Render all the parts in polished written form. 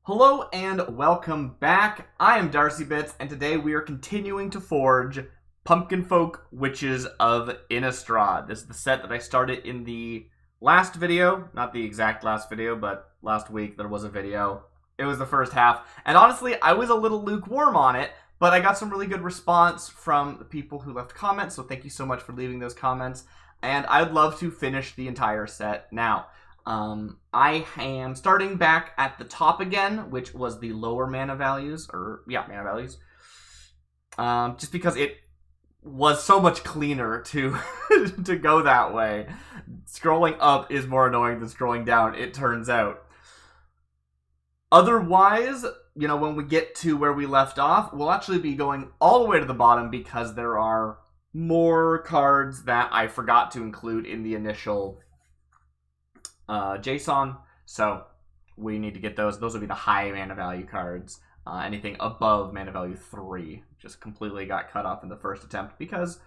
Hello and welcome back. I am DarcyBits, and today we are continuing to forge Pumpkinfolk Witches of Innistrad. This is the set that I started in the last video. Not the exact last video, but last week there was a video. It was the first half, and honestly, I was a little lukewarm on it, but I got some really good response from the people who left comments, so thank you so much for leaving those comments, and I'd love to finish the entire set now. I am starting back at the top again, which was the lower mana values, mana values. Just because it was so much cleaner to to go that way. Scrolling up is more annoying than scrolling down, it turns out. Otherwise, when we get to where we left off, we'll actually be going all the way to the bottom because there are more cards that I forgot to include in the initial JSON, so we need to get those. Those will be the high mana value cards. Anything above mana value 3 just completely got cut off in the first attempt because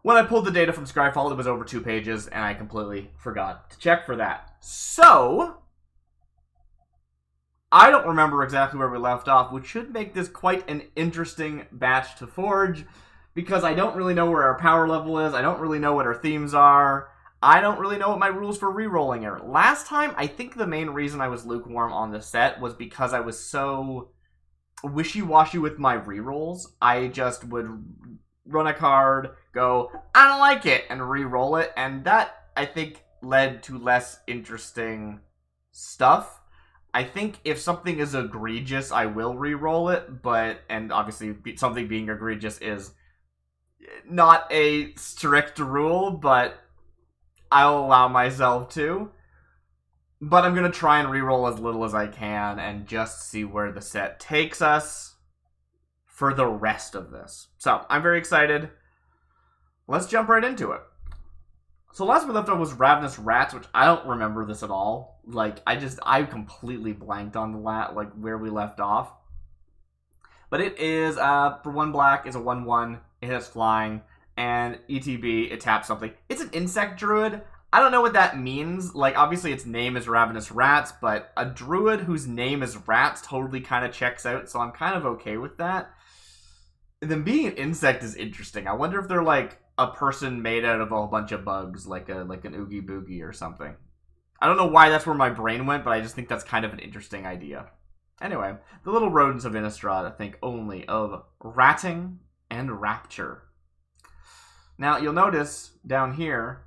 when I pulled the data from Scryfall, it was over 2 pages, and I completely forgot to check for that. So, I don't remember exactly where we left off, which should make this quite an interesting batch to forge, because I don't really know where our power level is, I don't really know what our themes are, I don't really know what my rules for re-rolling are. Last time, I think the main reason I was lukewarm on the set was because I was so wishy-washy with my re-rolls. I just would run a card, go, I don't like it, and re-roll it, and that, I think, led to less interesting stuff. I think if something is egregious, I will re-roll it, and obviously something being egregious is not a strict rule, but I'll allow myself to. But I'm going to try and reroll as little as I can and just see where the set takes us for the rest of this. So, I'm very excited. Let's jump right into it. So last we left off was Ravenous Rats, which I don't remember this at all. I completely blanked on where we left off. But it is, for 1 black, is a 1/1. It has flying. And ETB, it taps something. It's an insect druid. I don't know what that means. Obviously its name is Ravenous Rats, but a druid whose name is Rats totally kind of checks out, so I'm kind of okay with that. And then being an insect is interesting. I wonder if they're a person made out of a whole bunch of bugs, like an Oogie Boogie or something. I don't know why that's where my brain went, but I just think that's kind of an interesting idea. Anyway, the little rodents of Innistrad think only of ratting and rapture. Now, you'll notice down here,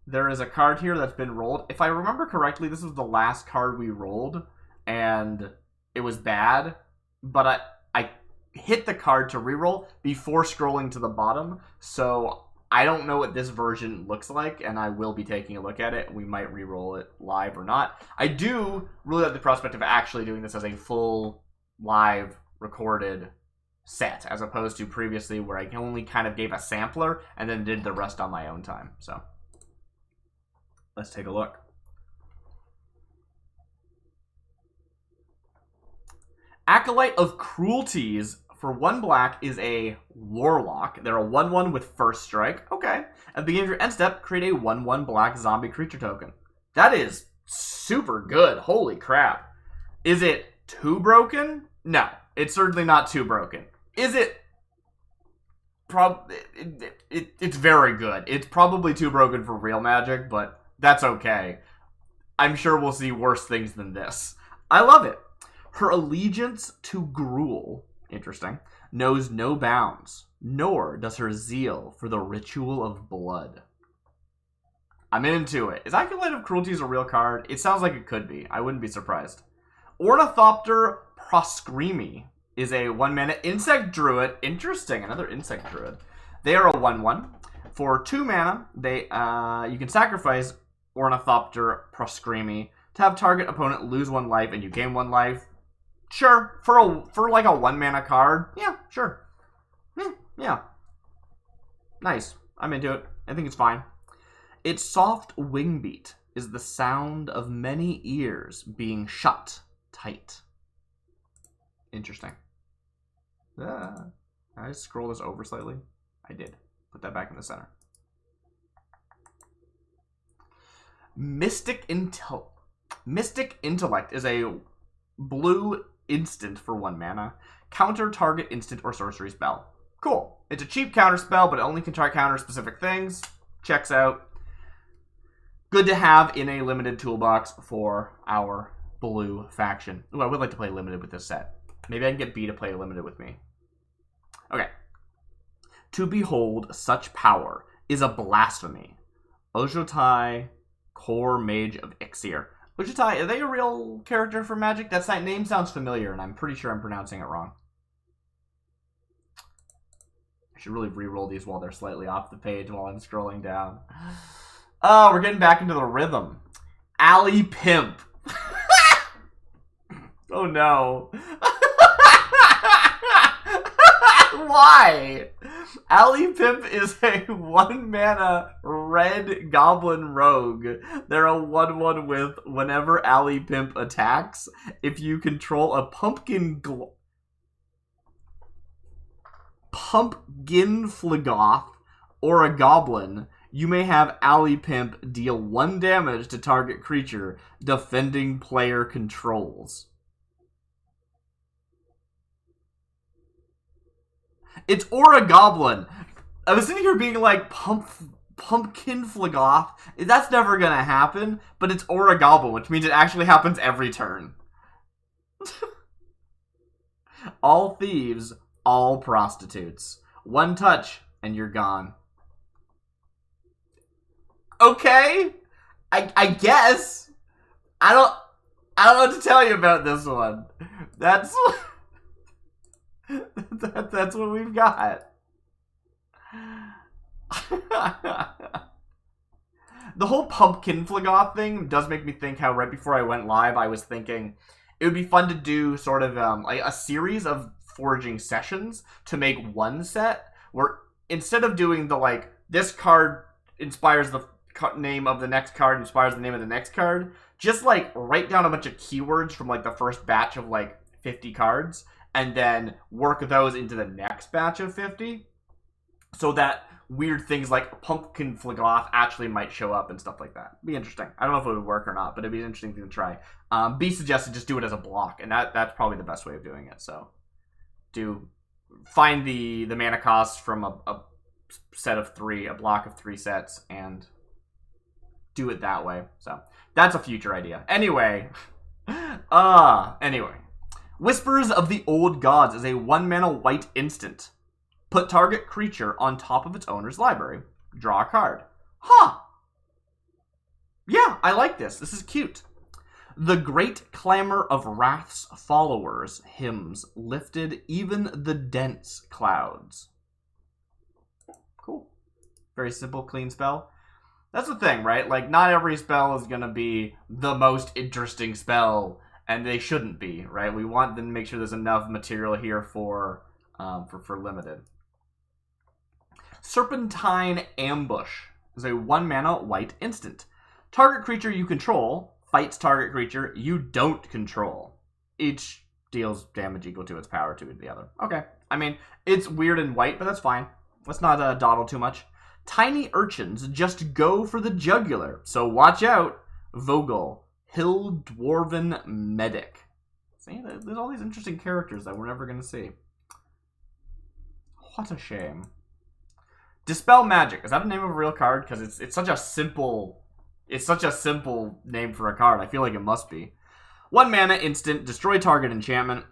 there is a card here that's been rolled. If I remember correctly, this was the last card we rolled, and it was bad, but I hit the card to reroll before scrolling to the bottom, so I don't know what this version looks like, and I will be taking a look at it. We might reroll it live or not. I do really like the prospect of actually doing this as a full live recorded set, as opposed to previously where I only kind of gave a sampler and then did the rest on my own time. So let's take a look. Acolyte of Cruelties for 1 black is a warlock. They're a 1/1 with first strike. Okay. At the beginning of your end step, create a 1/1 black zombie creature token. That is super good. Holy crap. Is it too broken? No, it's certainly not too broken. Is it? It's very good. It's probably too broken for real Magic, but that's okay. I'm sure we'll see worse things than this. I love it. Her allegiance to Gruul, interesting, knows no bounds, nor does her zeal for the ritual of blood. I'm into it. Is Acolyte of Cruelties a real card? It sounds like it could be. I wouldn't be surprised. Ornithopter Proscreamy is a 1 mana insect druid. Interesting, another insect druid. They are a 1/1. For 2 mana, you can sacrifice Ornithopter Proscreamy to have target opponent lose 1 life and you gain 1 life. Sure, for a 1 mana card, yeah, sure. Yeah. Nice. I'm into it. I think it's fine. Its soft wing beat is the sound of many ears being shut tight. Interesting. I scroll this over slightly. I did. Put that back in the center. Mystic Intellect is a blue instant for 1 mana. Counter target instant or sorcery spell. Cool. It's a cheap counter spell, but it only can try counter specific things. Checks out. Good to have in a limited toolbox for our blue faction. Ooh, I would like to play limited with this set. Maybe I can get B to play limited with me. Okay. To behold such power is a blasphemy. Ojotai, Core Mage of Ixir. Ojotai, are they a real character for Magic? That name sounds familiar, and I'm pretty sure I'm pronouncing it wrong. I should really re-roll these while they're slightly off the page while I'm scrolling down. Oh, we're getting back into the rhythm. Alley Pimp. Oh no. Why? Alley Pimp is a 1 mana red goblin rogue. They're a 1/1 with whenever Alley Pimp attacks. If you control a Pumpkinfolk or a goblin, you may have Alley Pimp deal 1 damage to target creature defending player controls. It's Aura Goblin. I was sitting here being like, Pumpkinfolk. That's never gonna happen, but it's Aura Goblin, which means it actually happens every turn. All thieves, all prostitutes. 1 touch, and you're gone. Okay, I guess. I don't know what to tell you about this one. That's that's what we've got. The whole Pumpkinfolk thing does make me think how right before I went live, I was thinking it would be fun to do sort of like a series of foraging sessions to make one set where instead of doing the like this card inspires the name of the next card inspires the name of the next card, just like write down a bunch of keywords from like the first batch of like 50 cards and then work those into the next batch of 50 so that weird things like Pumpkinfolk actually might show up and stuff like that. It'd be interesting. I don't know if it would work or not, but it'd be an interesting thing to try. B suggested just do it as a block, and that's probably the best way of doing it. So find the mana cost from a set of 3, a block of 3 sets, and do it that way. So that's a future idea. Anyway. Whispers of the Old Gods is a 1 mana white instant. Put target creature on top of its owner's library. Draw a card. Huh. Yeah, I like this. This is cute. The great clamor of Wrath's followers hymns lifted even the dense clouds. Cool. Very simple, clean spell. That's the thing, right? Like, not every spell is going to be the most interesting spell, and they shouldn't be, right? We want them to make sure there's enough material here for limited. Serpentine Ambush is a 1 mana white instant. Target creature you control fights target creature you don't control. Each deals damage equal to its power to the other. Okay. I mean, it's weird and white, but that's fine. Let's not dawdle too much. Tiny urchins just go for the jugular, so watch out, Vogel, Hill Dwarven Medic. See, there's all these interesting characters that we're never going to see. What a shame. Dispel Magic. Is that the name of a real card? Because it's such a simple name for a card. I feel like it must be. 1 mana instant. Destroy target enchantment.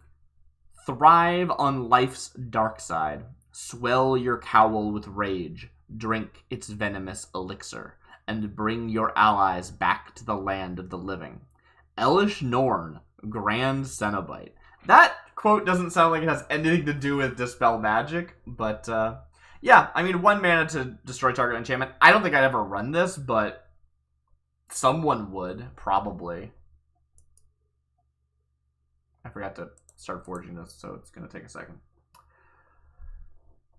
Thrive on life's dark side. Swell your cowl with rage. Drink its venomous elixir. And bring your allies back to the land of the living. Elish Norn. Grand Cenobite. That quote doesn't sound like it has anything to do with Dispel Magic, but yeah, I mean, 1 mana to destroy target enchantment. I don't think I'd ever run this, but someone would, probably. I forgot to start forging this, so it's going to take a second.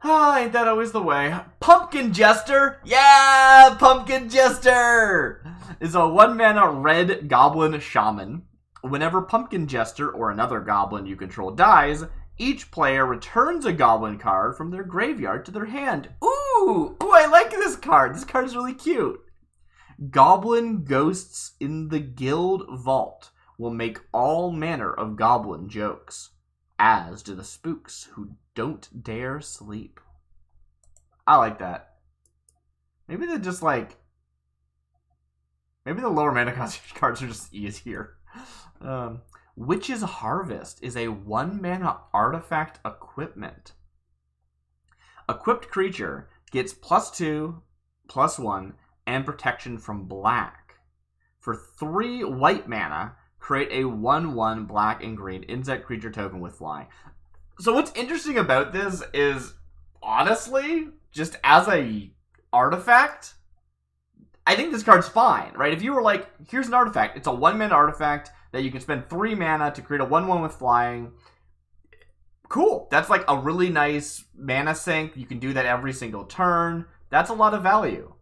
Ain't that always the way? Pumpkin Jester! Yeah! Pumpkin Jester! Is a 1 mana red goblin shaman. Whenever Pumpkin Jester or another goblin you control dies, each player returns a goblin card from their graveyard to their hand. Ooh, I like this card. This card is really cute. Goblin Ghosts in the Guild Vault. will make all manner of goblin jokes, as do the spooks who don't dare sleep. I like that. Maybe they're just like... Maybe the lower mana cost cards are just easier. Witch's Harvest is a 1-mana artifact equipment. Equipped creature gets +2/+1 and protection from black. For 3 white mana, create a 1/1 black and green insect creature token with flying. So what's interesting about this is, honestly, just as a artifact, I think this card's fine, right? If you were like, here's an artifact. It's a 1-mana artifact that you can spend 3 mana to create a 1/1 with flying. Cool. That's like a really nice mana sink. You can do that every single turn. That's a lot of value.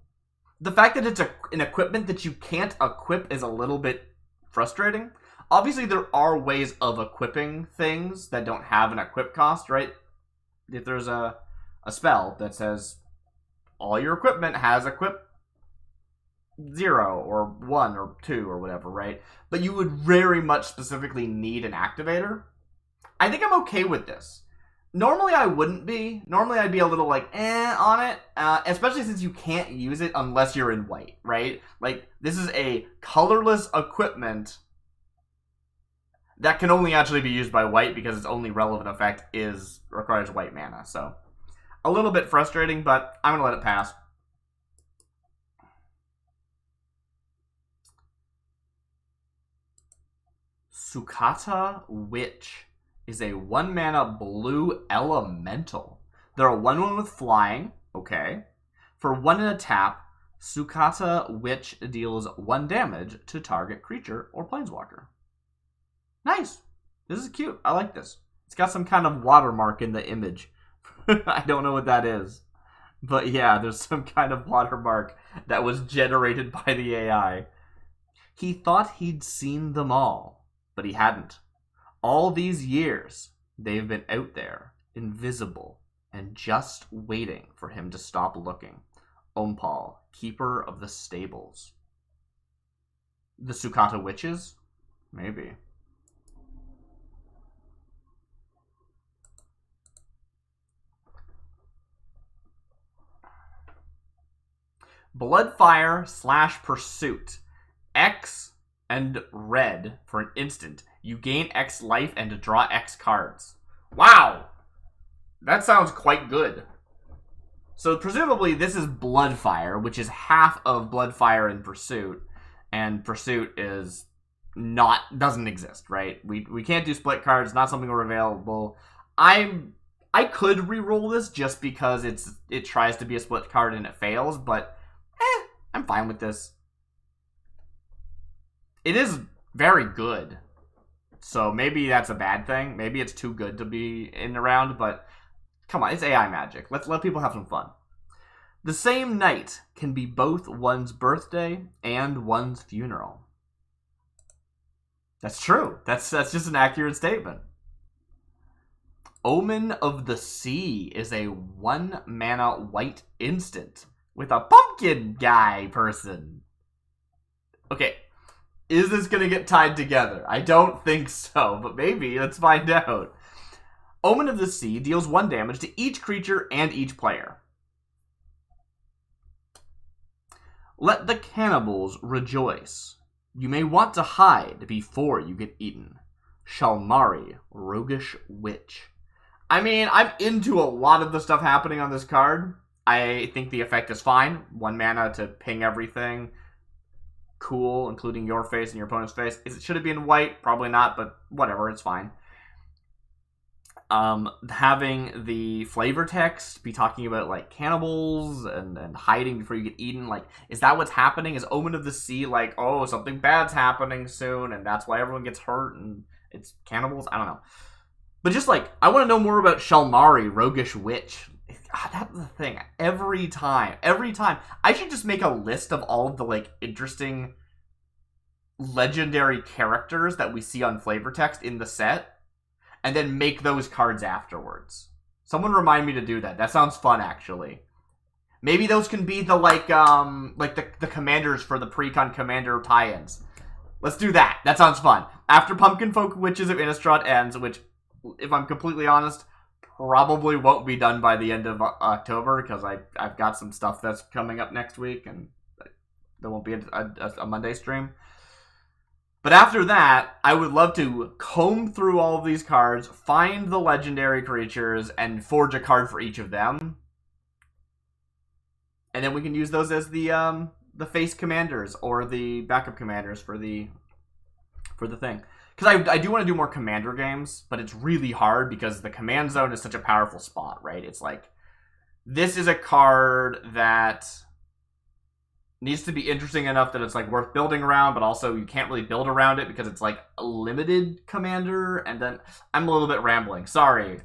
The fact that it's an equipment that you can't equip is a little bit frustrating. Obviously, there are ways of equipping things that don't have an equip cost, right? If there's a spell that says all your equipment has equip 0 or 1 or 2 or whatever, right? But you would very much specifically need an activator. I think I'm okay with this. Normally I wouldn't be. Normally I'd be a little like, on it. Especially since you can't use it unless you're in white, right? Like, this is a colorless equipment that can only actually be used by white because its only relevant effect requires white mana. So, a little bit frustrating, but I'm going to let it pass. Sukkata Witch is a 1-mana blue elemental. They're a 1/1 with flying. Okay. For 1 and a tap, Sukkata Witch deals 1 damage to target creature or planeswalker. Nice. This is cute. I like this. It's got some kind of watermark in the image. I don't know what that is. But yeah, there's some kind of watermark that was generated by the AI. He thought he'd seen them all, but he hadn't. All these years, they've been out there, invisible, and just waiting for him to stop looking. Ompal, keeper of the stables. The Sukkata Witches? Maybe. Bloodfire/Pursuit. X and red for an instant. You gain X life and to draw X cards. Wow! That sounds quite good. So presumably this is Bloodfire, which is half of Bloodfire and Pursuit. And Pursuit doesn't exist, right? We can't do split cards, not something we're available. I could re-roll this just because it tries to be a split card and it fails, but I'm fine with this. It is very good. So maybe that's a bad thing. Maybe it's too good to be in around, but come on, it's AI magic. Let's let people have some fun. The same night can be both one's birthday and one's funeral. That's true. That's just an accurate statement. Omen of the Sea is a 1-mana white instant with a pumpkin guy person. Okay. Is this going to get tied together? I don't think so, but maybe. Let's find out. Omen of the Sea deals 1 damage to each creature and each player. Let the cannibals rejoice. You may want to hide before you get eaten. Shalmari, roguish witch. I mean, I'm into a lot of the stuff happening on this card. I think the effect is fine. 1 mana to ping everything. Cool, including your face and your opponent's face. Should it be in white? Probably not, but whatever, it's fine. Having the flavor text be talking about like cannibals and hiding before you get eaten, like, is that what's happening? Is Omen of the Sea like, oh, something bad's happening soon and that's why everyone gets hurt and it's cannibals? I don't know. But just like, I want to know more about Shalmari, roguish witch. God, that's the thing. Every time, I should just make a list of all of the like interesting legendary characters that we see on flavor text in the set, and then make those cards afterwards. Someone remind me to do that. That sounds fun, actually. Maybe those can be the the commanders for the Precon Commander tie-ins. Let's do that. That sounds fun. After Pumpkinfolk Witches of Innistrad ends, which, if I'm completely honest, probably won't be done by the end of October, because I've got some stuff that's coming up next week, and there won't be a Monday stream. But after that, I would love to comb through all of these cards, find the legendary creatures, and forge a card for each of them. And then we can use those as the face commanders or the backup commanders for the thing. Because I do want to do more commander games, but it's really hard because the command zone is such a powerful spot, right? It's like, this is a card that needs to be interesting enough that it's like worth building around, but also you can't really build around it because it's like a limited commander. And then I'm a little bit rambling. Sorry.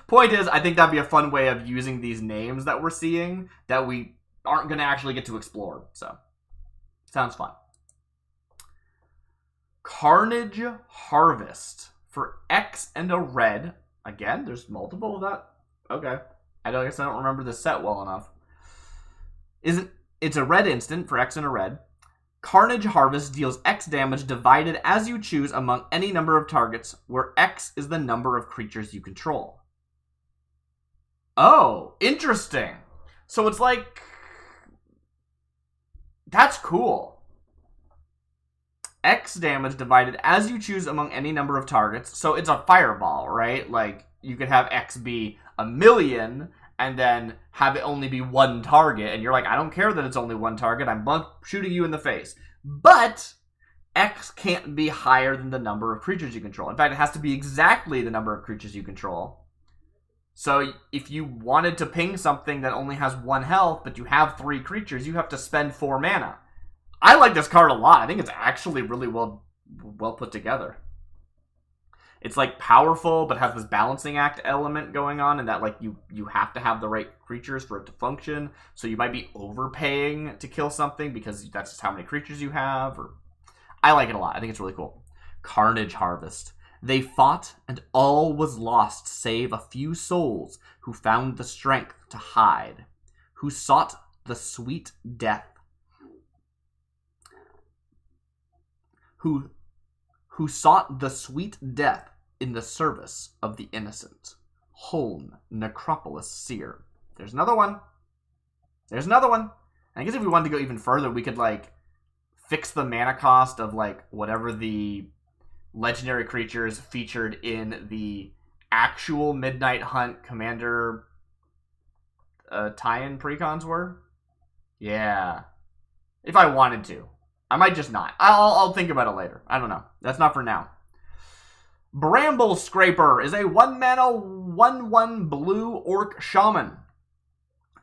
Point is, I think that'd be a fun way of using these names that we're seeing that we aren't going to actually get to explore. So, sounds fun. Carnage Harvest for X and a red. Again, there's multiple of that. Okay. I guess I don't remember this set well enough. It's a red instant for X and a red. Carnage Harvest deals X damage divided as you choose among any number of targets, where X is the number of creatures you control. Oh, interesting. So it's like, that's cool. X damage divided as you choose among any number of targets. So it's a fireball, right? Like, you could have X be 1,000,000 and then have it only be one target. And you're like, I don't care that it's only one target. I'm shooting you in the face. But X can't be higher than the number of creatures you control. In fact, it has to be exactly the number of creatures you control. So if you wanted to ping something that only has 1 health, but you have 3 creatures, you have to spend 4 mana. I like this card a lot. I think it's actually really well put together. It's like powerful, but has this balancing act element going on, and that like you have to have the right creatures for it to function. So you might be overpaying to kill something because that's just how many creatures you have. Or I like it a lot. I think it's really cool. Carnage Harvest. They fought, and all was lost save a few souls who found the strength to hide, who sought the sweet death, who sought the sweet death in the service of the innocent. Holm, Necropolis Seer. There's another one. There's another one. I guess if we wanted to go even further, we could, like, fix the mana cost of, like, whatever the legendary creatures featured in the actual Midnight Hunt Commander tie-in precons were. Yeah. If I wanted to. I might just not. I'll think about it later. I don't know. That's not for now. Bramble Scraper is a 1-mana 1/1 blue orc shaman.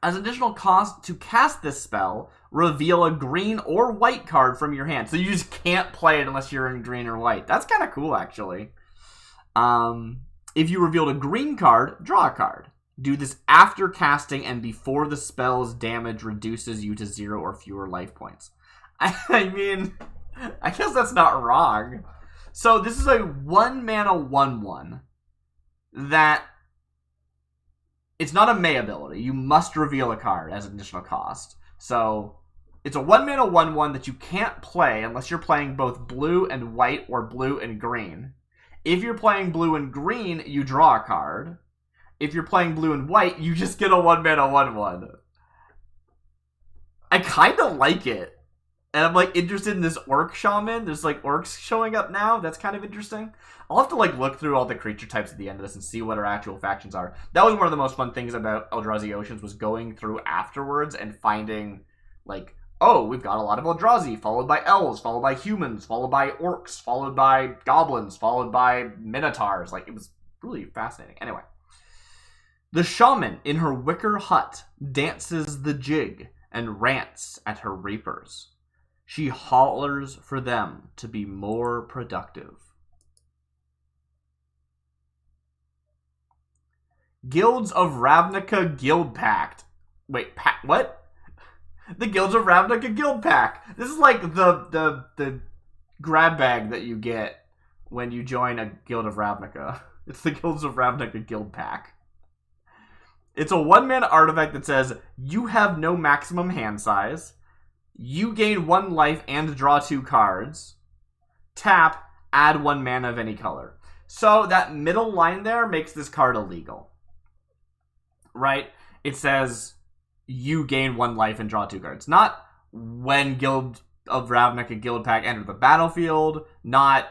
As additional cost to cast this spell, reveal a green or white card from your hand. So you just can't play it unless you're in green or white. That's kind of cool, actually. If you revealed a green card, draw a card. Do this after casting and before the spell's damage reduces you to 0 or fewer life points. I mean, I guess that's not wrong. So this is a 1-mana 1/1 that it's not a May ability. You must reveal a card as an additional cost. So it's a 1-mana 1/1 that you can't play unless you're playing both blue and white or blue and green. If you're playing blue and green, you draw a card. If you're playing blue and white, you just get a 1-mana 1/1. I kind of like it. And I'm, like, interested in this orc shaman. There's, like, orcs showing up now. That's kind of interesting. I'll have to, like, look through all the creature types at the end of this and see what our actual factions are. That was one of the most fun things about Eldrazi Oceans, was going through afterwards and finding, like, oh, we've got a lot of Eldrazi, followed by elves, followed by humans, followed by orcs, followed by goblins, followed by minotaurs. Like, it was really fascinating. Anyway. The shaman in her wicker hut dances the jig and rants at her reapers. She hollers for them to be more productive. Guilds of Ravnica Guild Pact. Wait, what? The Guilds of Ravnica Guild Pact. This is like the grab bag that you get when you join a Guild of Ravnica. It's the Guilds of Ravnica Guild Pack. It's a 1-mana artifact that says, you have no maximum hand size. You gain 1 life and draw 2 cards. Tap, add 1 mana of any color. So that middle line there makes this card illegal. Right? It says you gain 1 life and draw 2 cards. Not when Guild of Ravnica and Guild Pack enter the battlefield. Not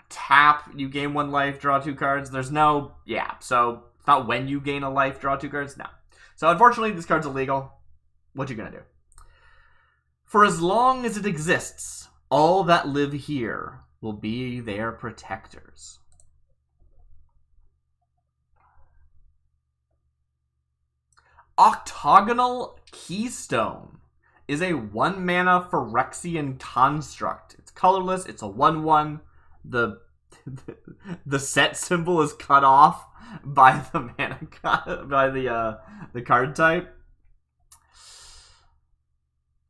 tap, you gain 1 life, draw 2 cards. There's no, yeah. So it's not when you gain a life, draw 2 cards. No. So unfortunately, this card's illegal. What you gonna do? For as long as it exists, all that live here will be their protectors. Octagonal Keystone is a 1 mana Phyrexian construct. It's colorless. It's a 1/1. The set symbol is cut off by the mana by the card type.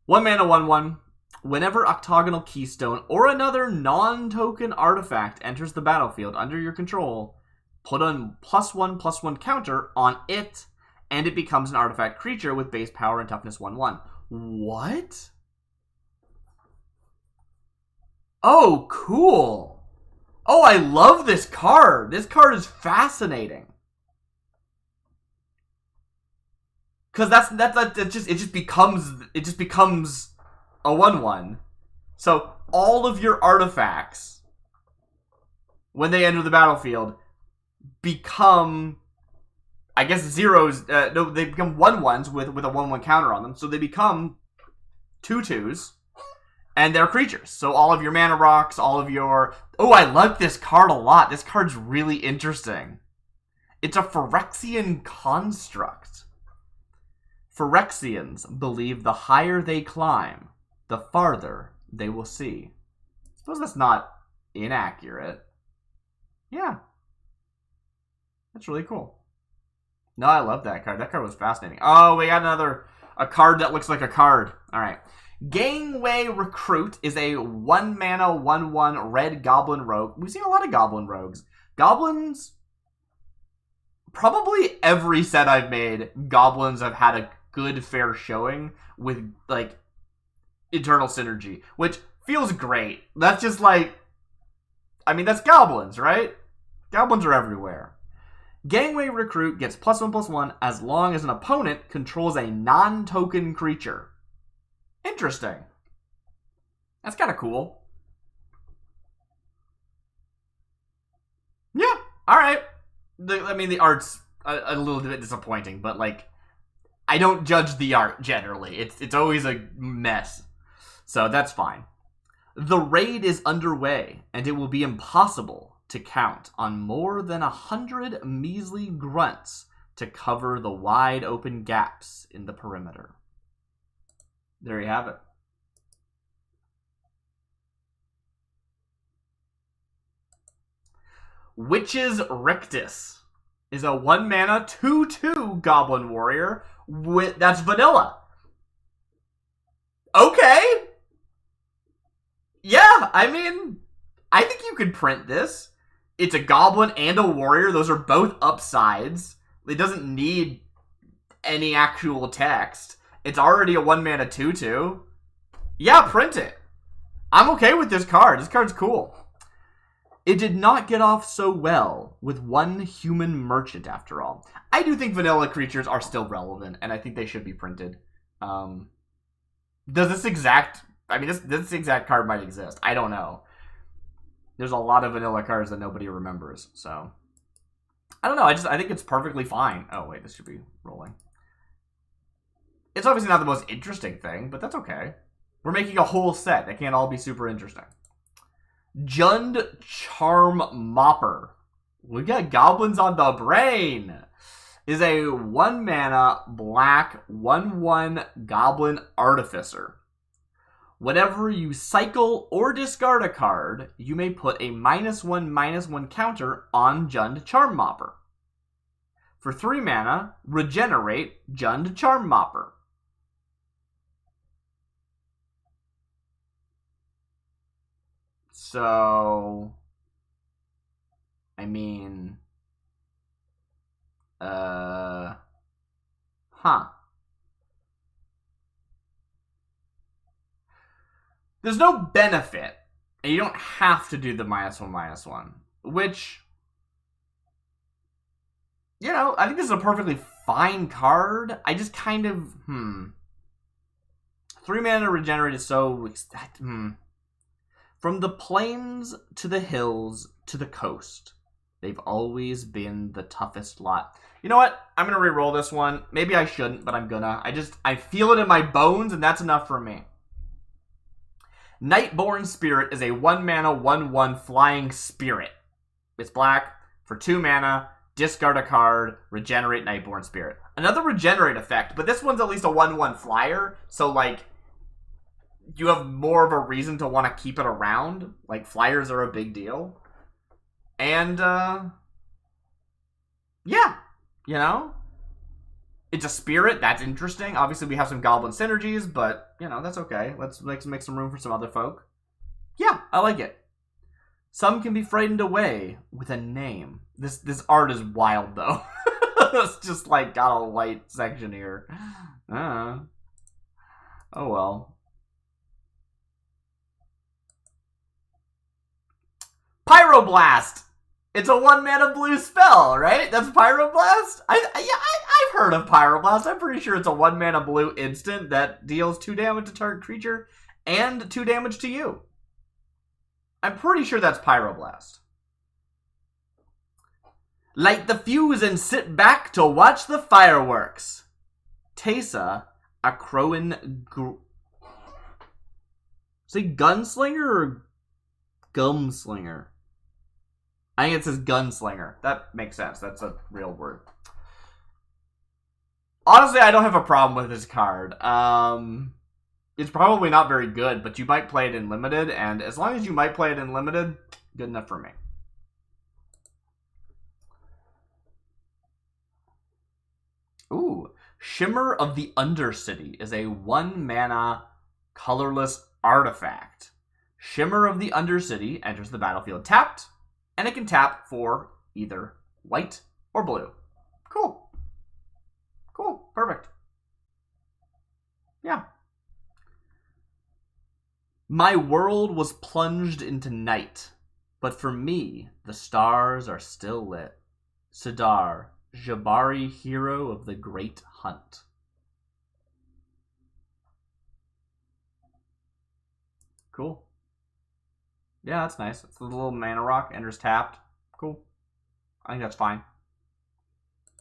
1 mana 1/1. Whenever Octagonal Keystone or another non-token artifact enters the battlefield under your control, put on +1/+1 counter on it, and it becomes an artifact creature with base power and toughness 1/1. What? Oh, cool. Oh, I love this card. This card is fascinating. Cause it just becomes a 1/1. So all of your artifacts, when they enter the battlefield, become, I guess, zeros. No, they become 1/1s with a 1/1 counter on them. So they become 2/2s, and they're creatures. So all of your mana rocks, all of your... Oh, I like this card a lot. This card's really interesting. It's a Phyrexian construct. Phyrexians believe the higher they climb, the farther they will see. I suppose that's not inaccurate. Yeah. That's really cool. No, I love that card. That card was fascinating. Oh, we got a card that looks like a card. All right. Gangway Recruit is a 1 mana 1/1 red goblin rogue. We've seen a lot of goblin rogues. Goblins, probably every set I've made, goblins have had a good fair showing with, like, internal synergy, which feels great. That's just like, I mean, that's goblins, right? Goblins are everywhere. Gangway Recruit gets +1/+1 as long as an opponent controls a non-token creature. Interesting. That's kind of cool. Yeah, alright. I mean, the art's a little bit disappointing, but, like, I don't judge the art, generally. It's always a mess. So that's fine. The raid is underway, and it will be impossible to count on more than 100 measly grunts to cover the wide open gaps in the perimeter. There you have it. Witch's Rictus is a 1 mana 2/2 goblin warrior that's vanilla. Okay. Yeah, I mean, I think you could print this. It's a goblin and a warrior. Those are both upsides. It doesn't need any actual text. It's already a 1 mana 2/2. Yeah, print it. I'm okay with this card. This card's cool. It did not get off so well with one human merchant, after all. I do think vanilla creatures are still relevant, and I think they should be printed. Does this exact... I mean, this exact card might exist. I don't know. There's a lot of vanilla cards that nobody remembers, so... I don't know. I think it's perfectly fine. Oh, wait, this should be rolling. It's obviously not the most interesting thing, but that's okay. We're making a whole set. They can't all be super interesting. Jund Charm Mopper. We got goblins on the brain. Is a 1 mana black 1/1 goblin artificer. Whenever you cycle or discard a card, you may put a -1/-1 counter on Jund Charm Mopper. For 3 mana, regenerate Jund Charm Mopper. So, I mean, huh. There's no benefit, and you don't have to do the -1/-1, which, you know, I think this is a perfectly fine card. I just kind of, 3 mana regenerate is so, From the plains to the hills to the coast, they've always been the toughest lot. You know what? I'm going to re-roll this one. Maybe I shouldn't, but I'm gonna. I feel it in my bones, and that's enough for me. Nightborn Spirit is a 1 mana, 1/1 flying spirit. It's black for 2 mana, discard a card, regenerate Nightborn Spirit. Another regenerate effect, but this one's at least a 1/1 flyer, so, like, you have more of a reason to want to keep it around. Like, flyers are a big deal. And, yeah, you know? It's a spirit, that's interesting. Obviously, we have some goblin synergies, but, you know, that's okay. Let's make some room for some other folk. Yeah, I like it. Some can be frightened away with a name. This art is wild, though. It's just, like, got a white section here. Oh, well. Pyroblast! It's a 1 mana blue spell, right? That's Pyroblast? I've heard of Pyroblast. I'm pretty sure it's a 1 mana blue instant that deals 2 damage to target creature and 2 damage to you. I'm pretty sure that's Pyroblast. Light the fuse and sit back to watch the fireworks. Teysa, a Crowan... Say gunslinger or gumslinger? I think it says gunslinger. That makes sense. That's a real word. Honestly, I don't have a problem with this card. It's probably not very good, but you might play it in limited, and as long as you might play it in limited, good enough for me. Ooh, Shimmer of the Undercity is a 1 mana colorless artifact. Shimmer of the Undercity enters the battlefield tapped, and it can tap for either white or blue. Cool. Cool. Perfect. Yeah. My world was plunged into night, but for me, the stars are still lit. Sidar, Jabari, hero of the Great Hunt. Cool. Yeah, that's nice. It's a little mana rock, enters tapped. Cool. I think that's fine.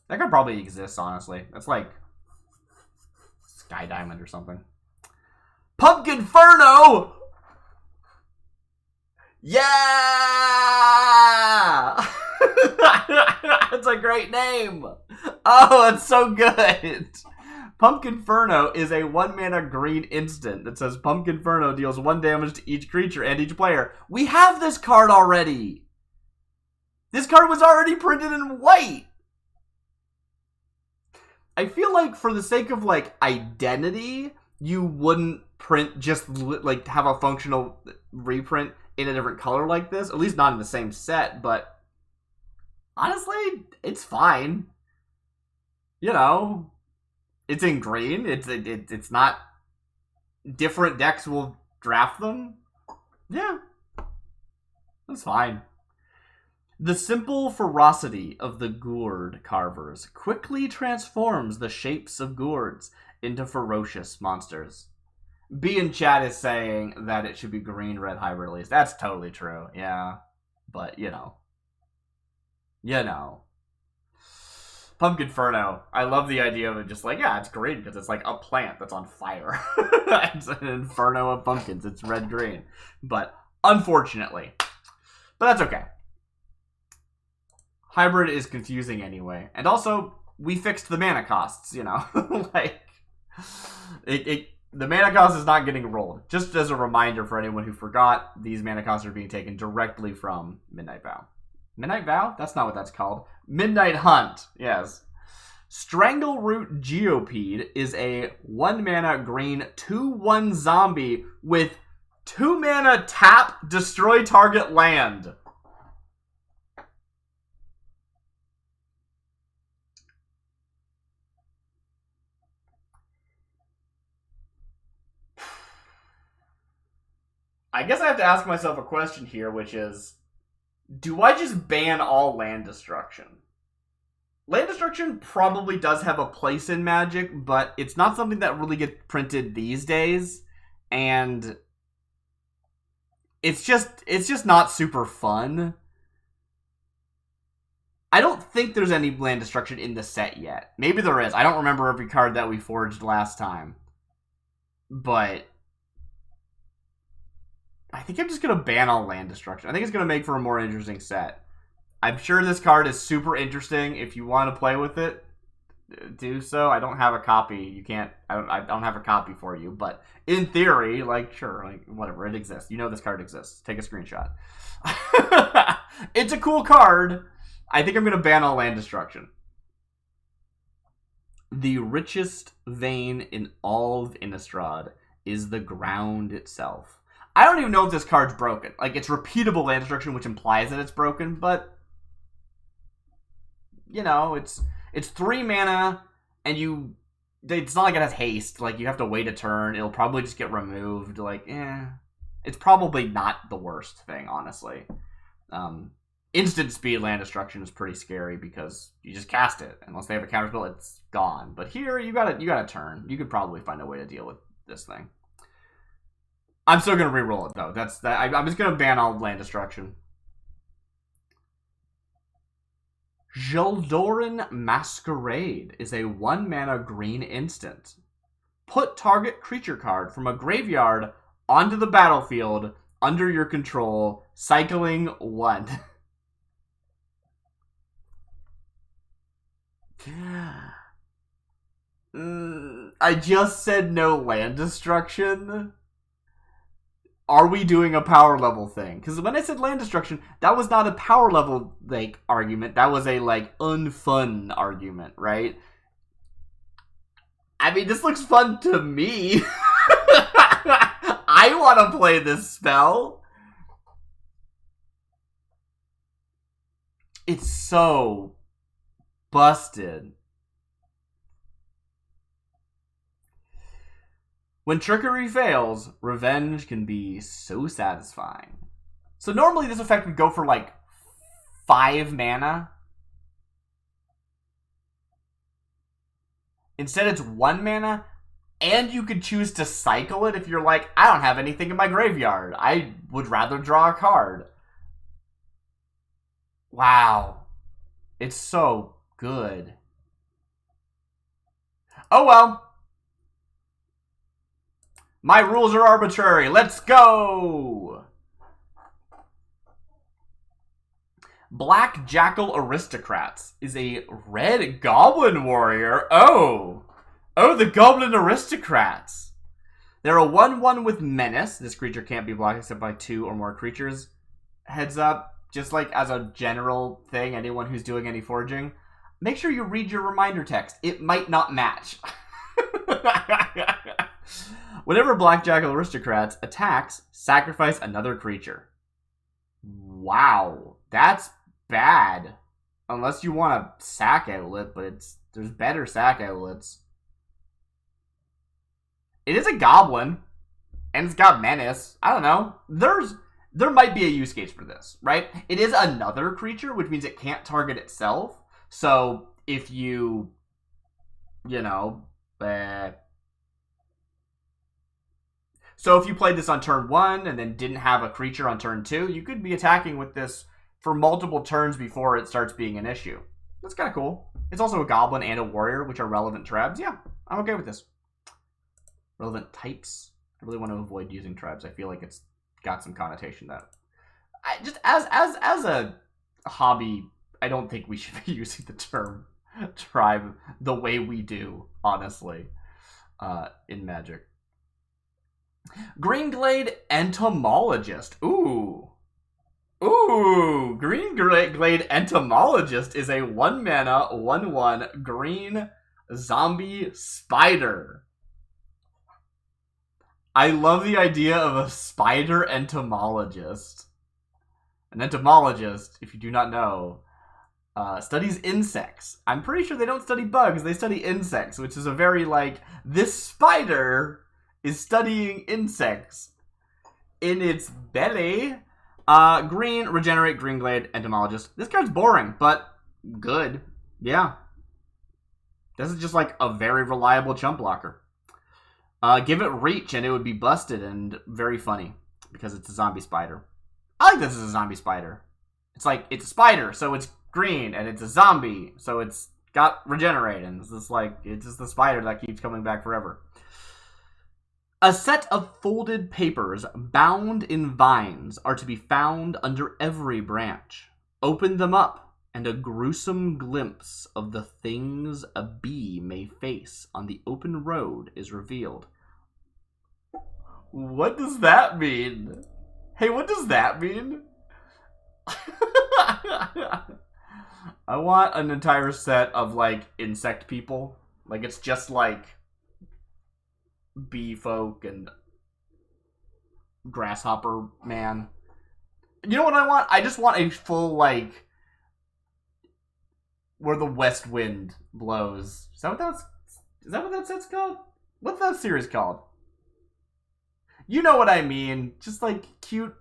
That could probably exist, honestly. That's like Sky Diamond or something. Pumpkinferno! Yeah! That's a great name. Oh, it's so good. Pumpkinferno is a 1 mana green instant that says Pumpkinferno deals 1 damage to each creature and each player. We have this card already. This card was already printed in white. I feel like for the sake of, like, identity, you wouldn't print just, like, have a functional reprint in a different color like this. At least not in the same set, but honestly, it's fine. You know, it's in green. It's not... Different decks will draft them. Yeah. That's fine. The simple ferocity of the gourd carvers quickly transforms the shapes of gourds into ferocious monsters. B in chat is saying that it should be green-red hybrid at least. That's totally true, yeah. But, you know. You know. Pumpkinferno. I love the idea of it just like, yeah, it's green because it's like a plant that's on fire. It's an inferno of pumpkins. It's red-green. But, unfortunately. But that's okay. Hybrid is confusing anyway. And also, we fixed the mana costs, you know? Like, the mana cost is not getting rolled. Just as a reminder for anyone who forgot, these mana costs are being taken directly from Midnight Vow. Midnight Vow? That's not what that's called. Midnight Hunt, yes. Strangleroot Geopede is a 1 mana green 2/1 zombie with 2 mana tap, destroy target land. I guess I have to ask myself a question here, which is, do I just ban all land destruction? Land destruction probably does have a place in Magic, but it's not something that really gets printed these days, and it's just not super fun. I don't think there's any land destruction in the set yet. Maybe there is. I don't remember every card that we forged last time. But I think I'm just going to ban all land destruction. I think it's going to make for a more interesting set. I'm sure this card is super interesting. If you want to play with it, do so. I don't have a copy. You can't. I don't have a copy for you. But in theory, like, sure, like, whatever. It exists. You know this card exists. Take a screenshot. It's a cool card. I think I'm going to ban all land destruction. The richest vein in all of Innistrad is the ground itself. I don't even know if this card's broken. Like, it's repeatable land destruction, which implies that it's broken, but, you know, it's 3 mana, and it's not like it has haste. Like, you have to wait a turn. It'll probably just get removed. Like, it's probably not the worst thing, honestly. Instant speed land destruction is pretty scary because you just cast it. Unless they have a counterspell, it's gone. But here, you got a turn. You could probably find a way to deal with this thing. I'm still going to reroll it, though. I'm just going to ban all land destruction. Jeldoran Masquerade is a 1-mana green instant. Put target creature card from a graveyard onto the battlefield under your control, cycling 1. I just said no land destruction. Are we doing a power level thing? Because when I said land destruction, that was not a power level like argument. That was a like unfun argument, right? I mean, this looks fun to me. I want to play this spell. It's so busted. When trickery fails, revenge can be so satisfying. So normally this effect would go for like 5 mana. Instead it's 1 mana, and you could choose to cycle it if you're like, I don't have anything in my graveyard. I would rather draw a card. Wow. It's so good. Oh well. My rules are arbitrary. Let's go! Black Jackal Aristocrats is a red goblin warrior. Oh, the Goblin Aristocrats. They're a 1/1 with menace. This creature can't be blocked except by 2 or more creatures. Heads up, just like as a general thing, anyone who's doing any forging, make sure you read your reminder text. It might not match. Whenever Black Jackal Aristocrats attacks, sacrifice another creature. Wow, that's bad. Unless you want a sack outlet, but there's better sack outlets. It is a goblin, and it's got menace. I don't know. There might be a use case for this, right? It is another creature, which means it can't target itself. So if you So if you played this on turn 1 and then didn't have a creature on turn 2, you could be attacking with this for multiple turns before it starts being an issue. That's kind of cool. It's also a goblin and a warrior, which are relevant tribes. Yeah, I'm okay with this. Relevant types. I really want to avoid using tribes. I feel like it's got some connotation that just as a hobby, I don't think we should be using the term tribe the way we do, honestly, in Magic. Greenglade Entomologist. Ooh, Greenglade Entomologist is a 1-mana, 1/1 green zombie spider. I love the idea of a spider entomologist. An entomologist, if you do not know, studies insects. I'm pretty sure they don't study bugs, they study insects, which is a very, like, this spider is studying insects. in its belly. Green, Regenerate, Green Glade, Entomologist. This card's boring, but good. Yeah. This is just like a very reliable chump blocker. Give it Reach and it would be busted and very funny because it's a zombie spider. I like this as a zombie spider. It's like, it's a spider, so it's green, and it's a zombie, so it's got Regenerate, and it's just like, it's just the spider that keeps coming back forever. A set of folded papers bound in vines are to be found under every branch. Open them up, and a gruesome glimpse of the things a bee may face on the open road is revealed. What does that mean? Hey, what does that mean? I want an entire set of, like, insect people. Like, it's just, like, bee folk and grasshopper man. You know what I want? I just want a full, like, where the west wind blows. Is that what that set's called? What's that series called? You know what I mean. Just, like, cute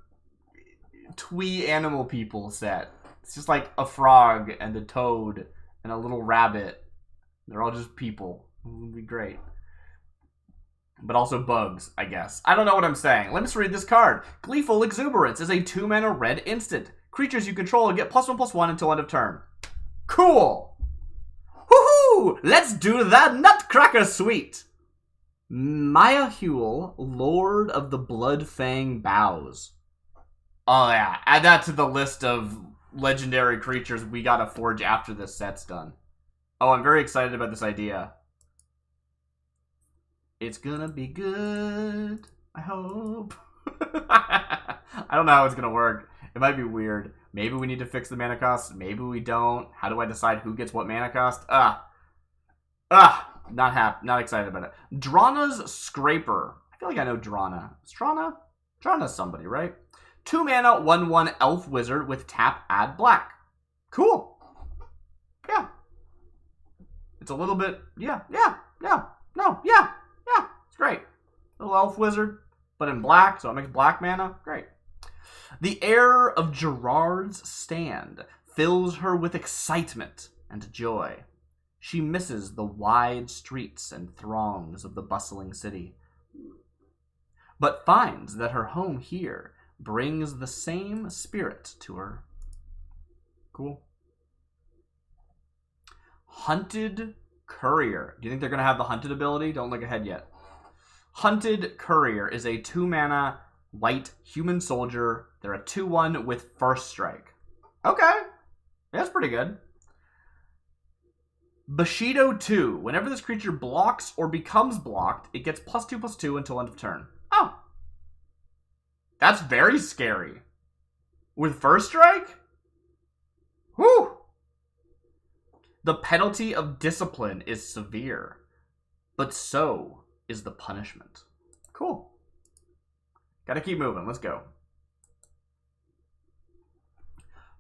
twee animal people set. It's just like a frog and a toad and a little rabbit. They're all just people. It would be great. But also bugs, I guess. I don't know what I'm saying. Let me just read this card. Gleeful Exuberance is a 2-mana red instant. Creatures you control get +1/+1 until end of turn. Cool! Woohoo! Let's do that Nutcracker Suite! Maya Huel, Lord of the Bloodfang Boughs. Oh yeah, add that to the list of legendary creatures we gotta forge after this set's done. Oh, I'm very excited about this idea. It's gonna be good, I hope. I don't know how it's gonna work. It might be weird. Maybe we need to fix the mana cost. Maybe we don't. How do I decide who gets what mana cost? Not excited about it. Drana's Scraper. I feel like I know Drana. Is Drana? Drana's somebody, right? 2 mana, 1/1 elf wizard with tap, add black. Cool. Yeah. It's a little bit, yeah. It's great. Little elf wizard, but in black, so it makes black mana. Great. The air of Gerard's stand fills her with excitement and joy. She misses the wide streets and throngs of the bustling city, but finds that her home here brings the same spirit to her. Cool. Hunted Courier. Do you think they're going to have the Hunted ability? Don't look ahead yet. Hunted Courier is a 2-mana white human soldier. They're a 2/1 with first strike. Okay. That's pretty good. Bushido 2. Whenever this creature blocks or becomes blocked, it gets +2/+2 until end of turn. Oh. That's very scary. With first strike? Whew. The penalty of discipline is severe, but so is the punishment. Cool. Gotta keep moving. Let's go.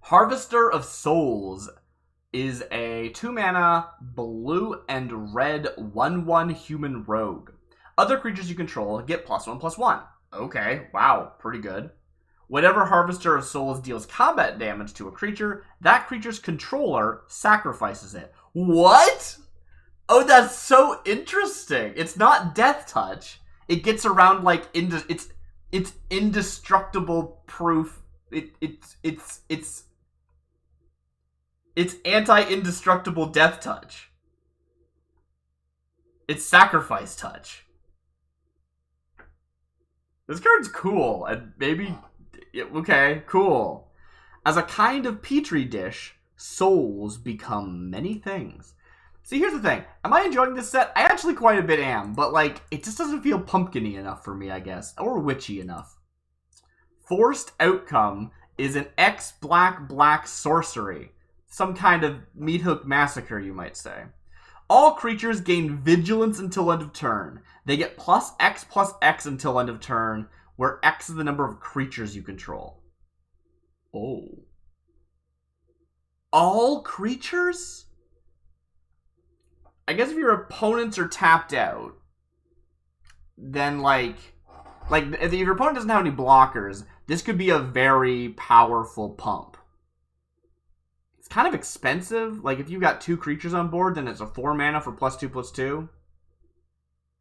Harvester of Souls is a 2-mana blue and red 1/1 human rogue. Other creatures you control get +1/+1. Okay, wow, pretty good. Whenever Harvester of Souls deals combat damage to a creature, that creature's controller sacrifices it. What? Oh, that's so interesting. It's not Death Touch. It gets around like it's indestructible proof. It's anti-indestructible Death Touch. It's Sacrifice Touch. This card's cool, and maybe... Okay, cool. As a kind of petri dish, souls become many things. See, here's the thing. Am I enjoying this set? I actually quite a bit am, but, like, it just doesn't feel pumpkin-y enough for me, I guess. Or witchy enough. Forced Outcome is an X-black sorcery. Some kind of meat hook massacre, you might say. All creatures gain vigilance until end of turn. They get +X until end of turn, where X is the number of creatures you control. Oh. All creatures? I guess if your opponents are tapped out, then, like, Like, if your opponent doesn't have any blockers, this could be a very powerful pump. It's kind of expensive. Like, if you've got 2 creatures on board, then it's a 4 mana for +2/+2.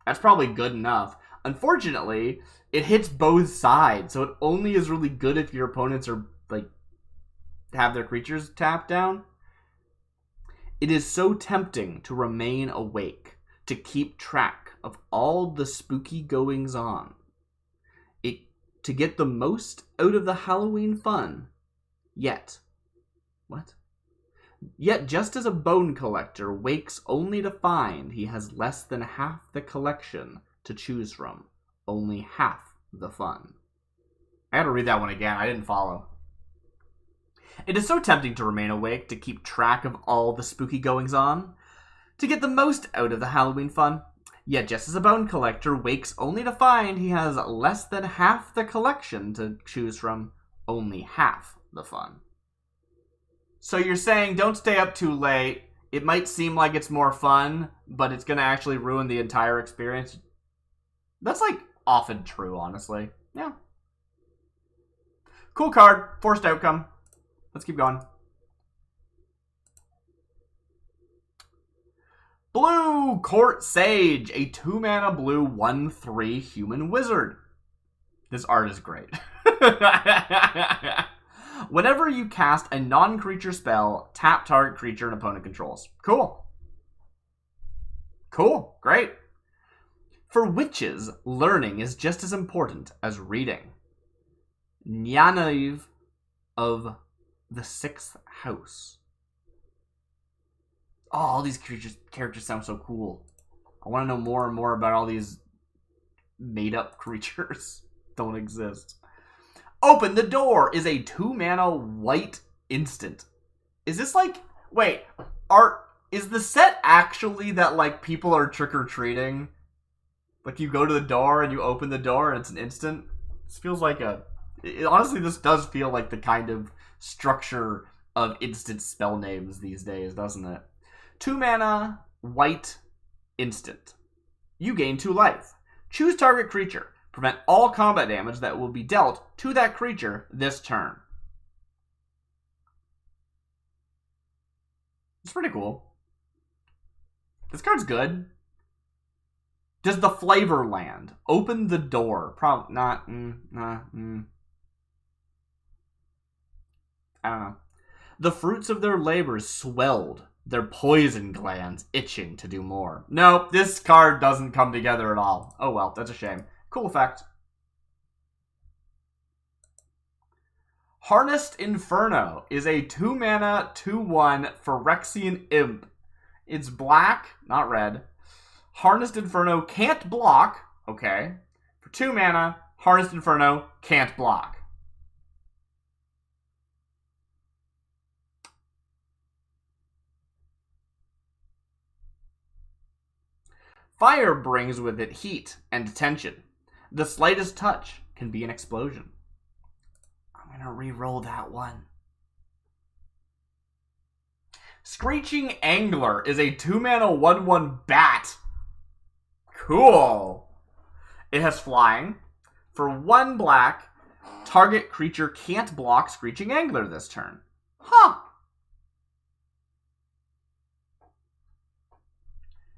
That's probably good enough. Unfortunately, it hits both sides, so it only is really good if your opponents are, like, have their creatures tapped down. It is so tempting to remain awake, to keep track of all the spooky goings-on. To get the most out of the Halloween fun. Yet, just as a bone collector wakes only to find he has less than half the collection to choose from, only half the fun. I had to read that one again. I didn't follow. It is so tempting to remain awake, to keep track of all the spooky goings-on, to get the most out of the Halloween fun. Yet just as a bone collector wakes only to find he has less than half the collection to choose from, only half the fun. So you're saying don't stay up too late. It might seem like it's more fun, but it's going to actually ruin the entire experience. That's, like, often true, honestly. Yeah. Cool card. Forced outcome. Let's keep going. Blue Court Sage, a 2-mana blue 1/3 human wizard. This art is great. Whenever you cast a non-creature spell, tap target creature an opponent controls. Cool. Cool. Great. For witches, learning is just as important as reading. Nyanaeve of the 6th house. Oh, all these characters sound so cool. I want to know more and more about all these made-up creatures. Don't exist. Open the Door is a 2-mana white instant. Is this like... Wait, is the set actually that, like, people are trick-or-treating? Like, you go to the door and you open the door and it's an instant? This feels like honestly, this does feel like the kind of structure of instant spell names these days, doesn't it? 2-mana, white, instant. You gain 2 life. Choose target creature. Prevent all combat damage that will be dealt to that creature this turn. It's pretty cool. This card's good. Does the flavor land? Open the door. Probably not. I don't know. The fruits of their labors swelled, their poison glands itching to do more. Nope, this card doesn't come together at all. Oh well, that's a shame. Cool effect. Harnessed Inferno is a 2-mana 2/1 Phyrexian Imp. It's black, not red. Harnessed Inferno can't block. Okay. For 2 mana, Harnessed Inferno can't block. Fire brings with it heat and tension. The slightest touch can be an explosion. I'm going to re-roll that one. Screeching Angler is a 2-mana 1/1 bat. Cool. It has flying. For 1 black, target creature can't block Screeching Angler this turn. Huh.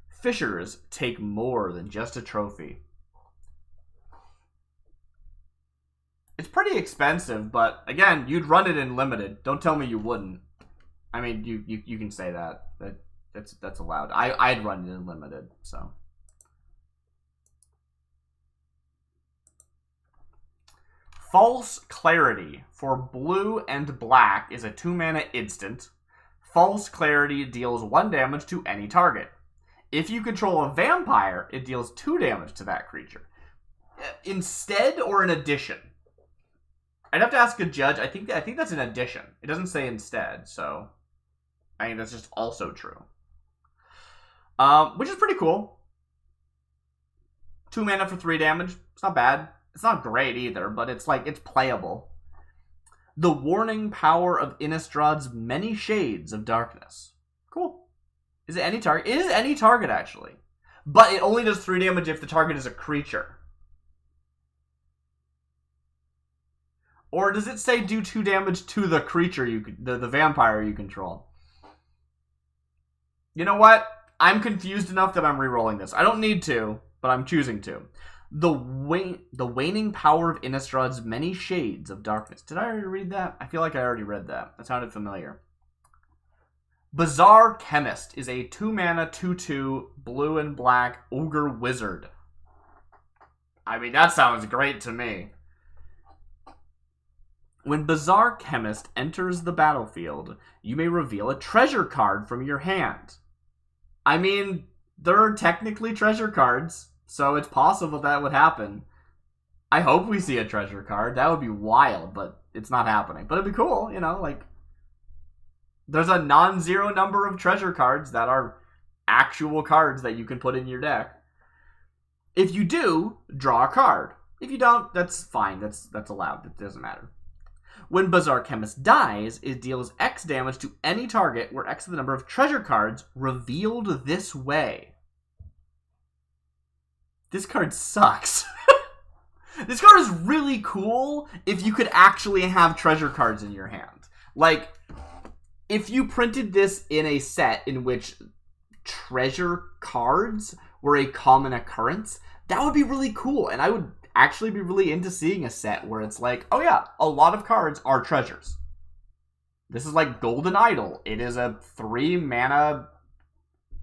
Fishers take more than just a trophy. It's pretty expensive, but again, you'd run it in limited. Don't tell me you wouldn't. I mean, you can say that. That's allowed. I'd run it in limited, so. False Clarity for blue and black is a 2-mana instant. False Clarity deals 1 damage to any target. If you control a vampire, it deals 2 damage to that creature. Instead or in addition? I'd have to ask a judge. I think that's an addition. It doesn't say instead, so I think that's just also true. Which is pretty cool. 2 mana for 3 damage. It's not bad. It's not great either, but it's playable. The Warning Power of Innistrad's Many Shades of Darkness. Cool. Is it any target? It is any target, actually. But it only does 3 damage if the target is a creature. Or does it say do 2 damage to the creature, the vampire you control? You know what? I'm confused enough that I'm re-rolling this. I don't need to, but I'm choosing to. The waning power of Innistrad's many shades of darkness. Did I already read that? I feel like I already read that. That sounded familiar. Bizarre Chemist is a 2-mana, 2/2, blue and black ogre wizard. I mean, that sounds great to me. When Bizarre Chemist enters the battlefield, you may reveal a treasure card from your hand. I mean, there are technically treasure cards, so it's possible that would happen. I hope we see a treasure card. That would be wild, but it's not happening. But it'd be cool, you know, like... There's a non-zero number of treasure cards that are actual cards that you can put in your deck. If you do, draw a card. If you don't, that's fine. That's allowed. It doesn't matter. When Bizarre Chemist dies, it deals X damage to any target where X is the number of treasure cards revealed this way. This card sucks. This card is really cool if you could actually have treasure cards in your hand. Like, if you printed this in a set in which treasure cards were a common occurrence, that would be really cool. And I would actually be really into seeing a set where it's like, oh yeah, a lot of cards are treasures. This is like Golden Idol. It is a 3-mana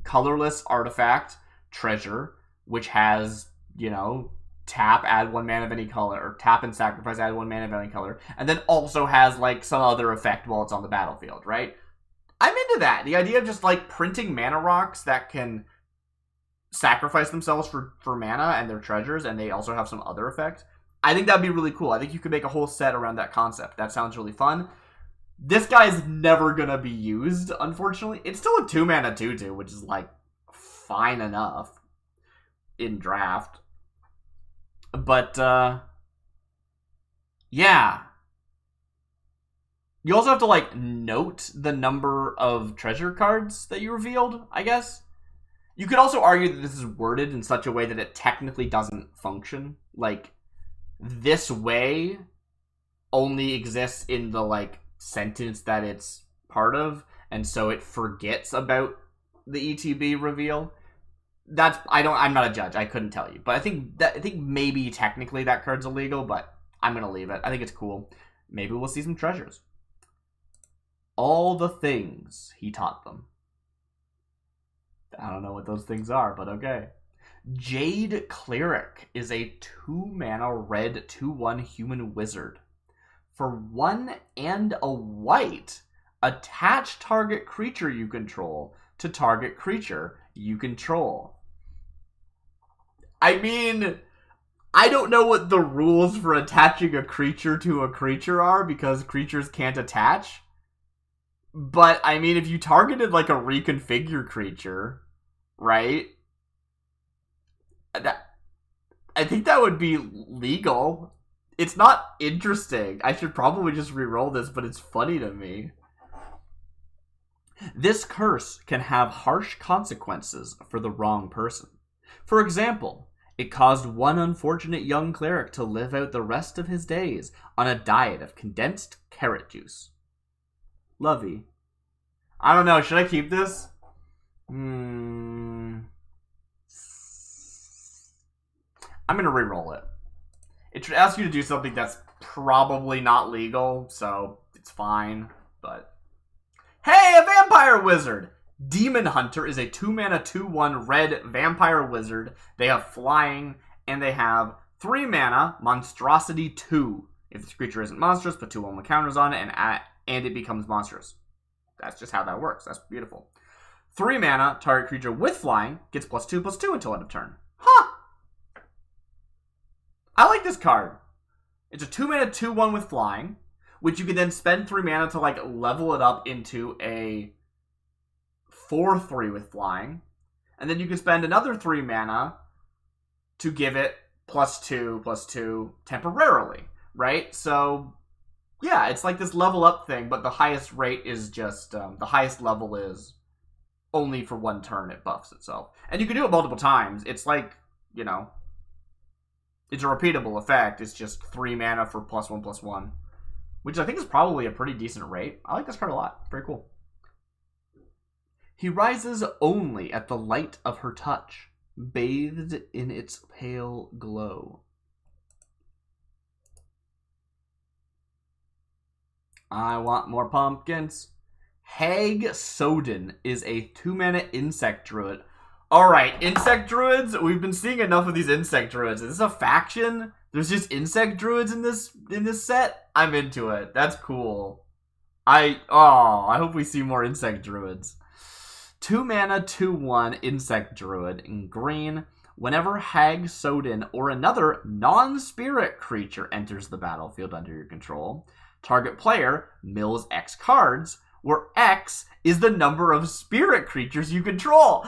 colorless artifact treasure, which has, you know, tap, add 1 mana of any color, or tap and sacrifice, add 1 mana of any color, and then also has like some other effect while it's on the battlefield, right? I'm into that. The idea of just like printing mana rocks that can sacrifice themselves for mana and their treasures, and they also have some other effect. I think that'd be really cool. I think you could make a whole set around that concept. That sounds really fun. This guy's never gonna be used, unfortunately. It's still a 2-mana 2/2, which is like fine enough in draft. But yeah. You also have to like note the number of treasure cards that you revealed, I guess. You could also argue that this is worded in such a way that it technically doesn't function. Like, this way only exists in the, like, sentence that it's part of, and so it forgets about the ETB reveal. I'm not a judge, I couldn't tell you. But I think maybe technically that card's illegal, but I'm gonna leave it. I think it's cool. Maybe we'll see some treasures. All the things he taught them. I don't know what those things are, but okay. Jade Cleric is a 2-mana red 2/1 human wizard. For 1 and a white, attach target creature you control to target creature you control. I mean, I don't know what the rules for attaching a creature to a creature are, because creatures can't attach. But, I mean, if you targeted, like, a reconfigure creature, right? I think that would be legal. It's not interesting. I should probably just re-roll this, but it's funny to me. This curse can have harsh consequences for the wrong person. For example, it caused one unfortunate young cleric to live out the rest of his days on a diet of condensed carrot juice. Lovey. I don't know, should I keep this? I'm gonna re-roll it. It should ask you to do something that's probably not legal, so it's fine, but... Hey, a vampire wizard! Demon Hunter is a 2-mana 2/1 red vampire wizard. They have flying, and they have 3 mana, Monstrosity 2. If this creature isn't monstrous, put 2/1 counters on it, and it becomes monstrous. That's just how that works. That's beautiful. 3 mana, target creature with flying gets +2/+2 until end of turn. Huh! I like this card. It's a 2-mana 2/1 with flying, which you can then spend 3 mana to like level it up into a 4/3 with flying. And then you can spend another 3 mana to give it +2/+2 temporarily, right? So, yeah, it's like this level up thing, but the highest rate is just, the highest level is only for 1 turn it buffs itself. And you can do it multiple times. It's like, you know, it's a repeatable effect. It's just 3 mana for +1/+1. which I think is probably a pretty decent rate. I like this card a lot. Very cool. He rises only at the light of her touch, bathed in its pale glow. I want more pumpkins. Hag Soden is a 2-mana insect druid. Alright, insect druids. We've been seeing enough of these insect druids. Is this a faction? There's just insect druids in this set? I'm into it. That's cool. I hope we see more insect druids. 2-mana, 2/1 insect druid in green. Whenever Hag Soden or another non-spirit creature enters the battlefield under your control, target player mills X cards, where X is the number of spirit creatures you control.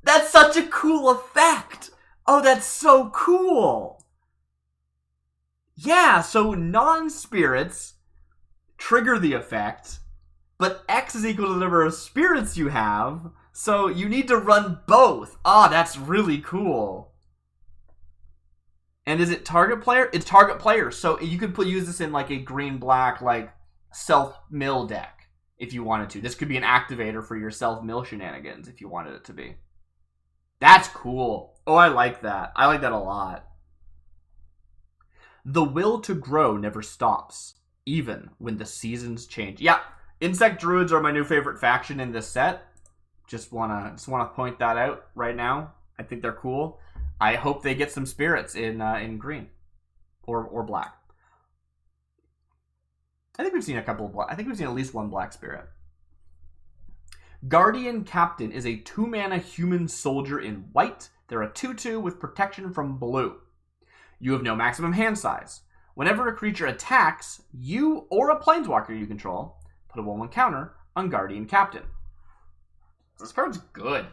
That's such a cool effect. Oh, that's so cool. Yeah, so non-spirits trigger the effect, but X is equal to the number of spirits you have, so you need to run both. Ah, that's really cool. And is it target player? It's target player, so you could use this in like a green-black like self-mill deck if you wanted to. This could be an activator for your self-mill shenanigans if you wanted it to be. That's cool. Oh, I like that. I like that a lot. The will to grow never stops, even when the seasons change. Yeah, insect druids are my new favorite faction in this set. Just wanna point that out right now. I think they're cool. I hope they get some spirits in green or black. I think we've seen a couple of black. I think we've seen at least one black spirit. Guardian Captain is a 2-mana human soldier in white. They're a 2/2 with protection from blue. You have no maximum hand size. Whenever a creature attacks, you or a planeswalker you control, put a 1/1 counter on Guardian Captain. This card's good.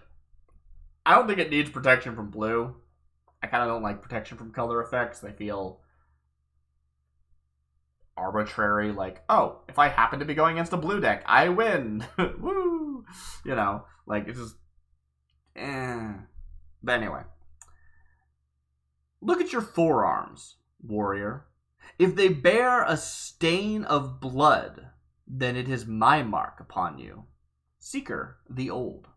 I don't think it needs protection from blue. I kind of don't like protection from color effects. They feel arbitrary. Like, oh, if I happen to be going against a blue deck, I win. Woo! You know, like, it's just... But anyway. Look at your forearms, warrior. If they bear a stain of blood, then it is my mark upon you. Seeker the Old.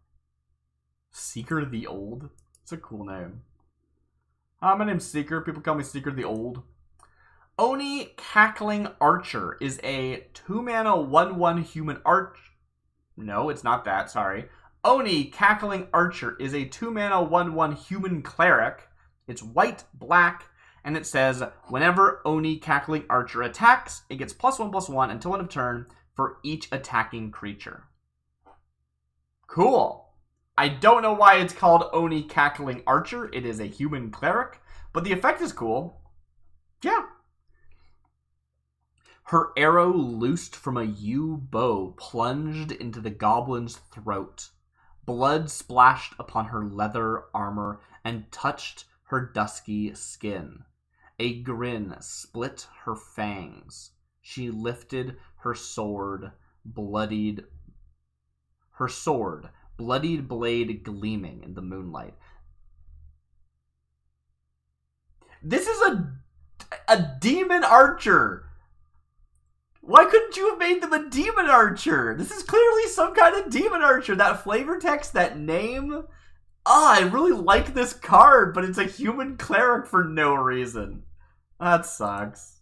Seeker the Old? It's a cool name. My name's Seeker. People call me Seeker the Old. Oni Cackling Archer is a 2-mana 1/1 human arch. No, it's not that. Sorry. Oni Cackling Archer is a 2-mana 1/1 human cleric. It's white, black, and it says, whenever Oni Cackling Archer attacks, it gets +1/+1 until end of turn for each attacking creature. Cool. I don't know why it's called Oni Cackling Archer. It is a human cleric, but the effect is cool. Yeah. Her arrow loosed from a yew bow plunged into the goblin's throat. Blood splashed upon her leather armor and touched her dusky skin. A grin split her fangs. She lifted her sword, bloodied blade gleaming in the moonlight. This is a demon archer. Why couldn't you have made them a demon archer? This is clearly some kind of demon archer. That flavor text, that name. I really like this card, but it's a human cleric for no reason. That sucks.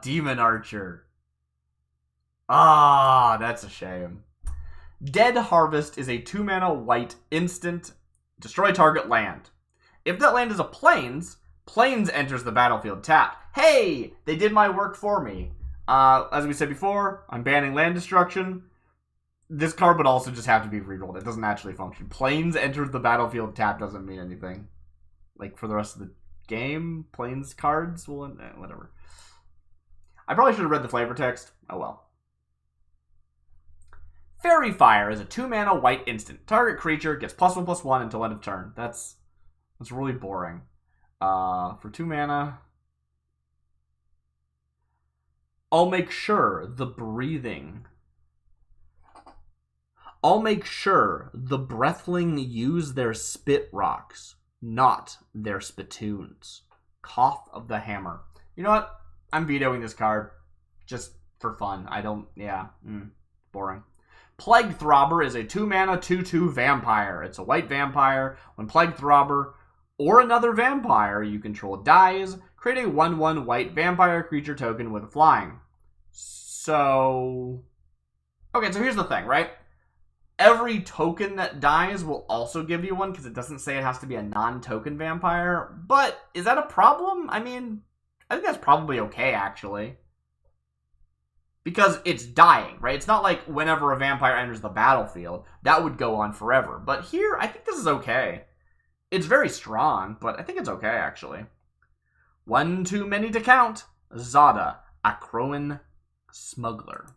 Demon archer. That's a shame. Dead Harvest is a 2-mana white instant. Destroy target land. If that land is a plains enters the battlefield tapped. Hey, they did my work for me. As we said before, I'm banning land destruction. This card would also just have to be rerolled. It doesn't actually function. Plains enters the battlefield tapped doesn't mean anything. Like, for the rest of the game, plains cards will... whatever. I probably should have read the flavor text. Oh well. Fairy Fire is a 2-mana white instant. Target creature gets +1/+1 until end of turn. That's really boring. For 2 mana... I'll make sure the breathling use their spit rocks, not their spittoons. Cough of the Hammer. You know what? I'm vetoing this card. Just for fun. Boring. Plague Throbber is a 2-mana 2/2 vampire. It's a white vampire. When Plague Throbber or another vampire you control dies, create a 1/1 white vampire creature token with flying. So... Okay, so here's the thing, right? Every token that dies will also give you one, because it doesn't say it has to be a non-token vampire. But is that a problem? I mean, I think that's probably okay, actually. Because it's dying, right? It's not like whenever a vampire enters the battlefield, that would go on forever. But here, I think this is okay. It's very strong, but I think it's okay, actually. One too many to count. Zada, Acroan Smuggler.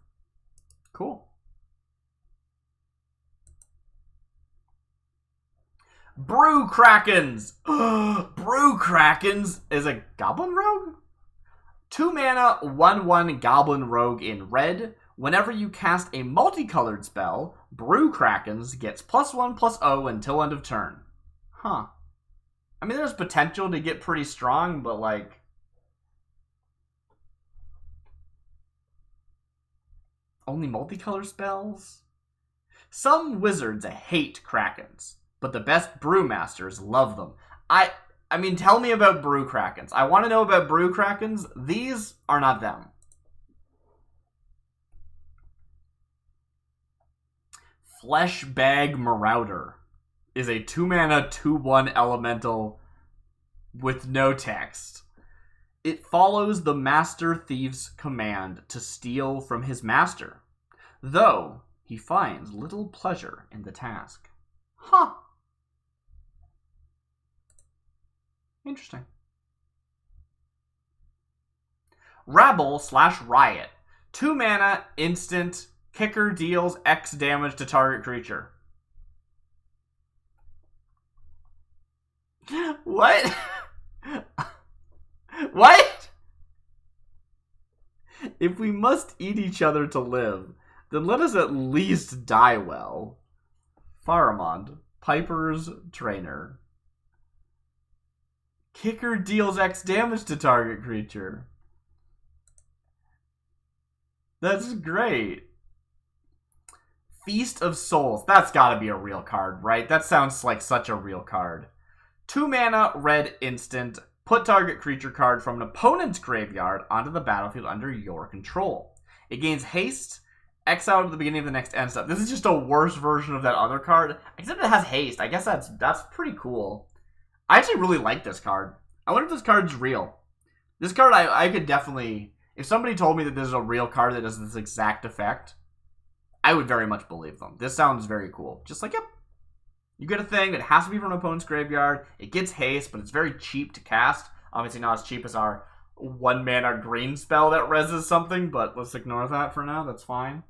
Cool. Brew Krakens! Brew Krakens is a Goblin Rogue? 2-mana, 1/1 Goblin Rogue in red. Whenever you cast a multicolored spell, Brew Krakens gets +1/+0 until end of turn. Huh. I mean, there's potential to get pretty strong, but like... Only multicolor spells? Some wizards hate Krakens, but the best brewmasters love them. I mean, tell me about Brew Krakens. I want to know about Brew Krakens. These are not them. Fleshbag Marauder is a 2-mana 2/1 elemental with no text. It follows the Master Thief's command to steal from his master, though he finds little pleasure in the task. Huh. Interesting. Rabble/Riot. 2-mana, instant, kicker deals X damage to target creature. What? What? If we must eat each other to live, then let us at least die well. Faramond, Piper's Trainer. Kicker deals X damage to target creature. That's great. Feast of Souls. That's gotta be a real card, right? That sounds like such a real card. 2-mana, red instant. Put target creature card from an opponent's graveyard onto the battlefield under your control. It gains haste, exile at the beginning of the next end step. This is just a worse version of that other card, except it has haste. I guess that's pretty cool. I actually really like this card. I wonder if this card's real. This card, I could definitely... If somebody told me that this is a real card that does this exact effect, I would very much believe them. This sounds very cool. Just like, yep. You get a thing that has to be from an opponent's graveyard. It gets haste, but it's very cheap to cast. Obviously not as cheap as our 1-mana green spell that reses something, but let's ignore that for now. That's fine.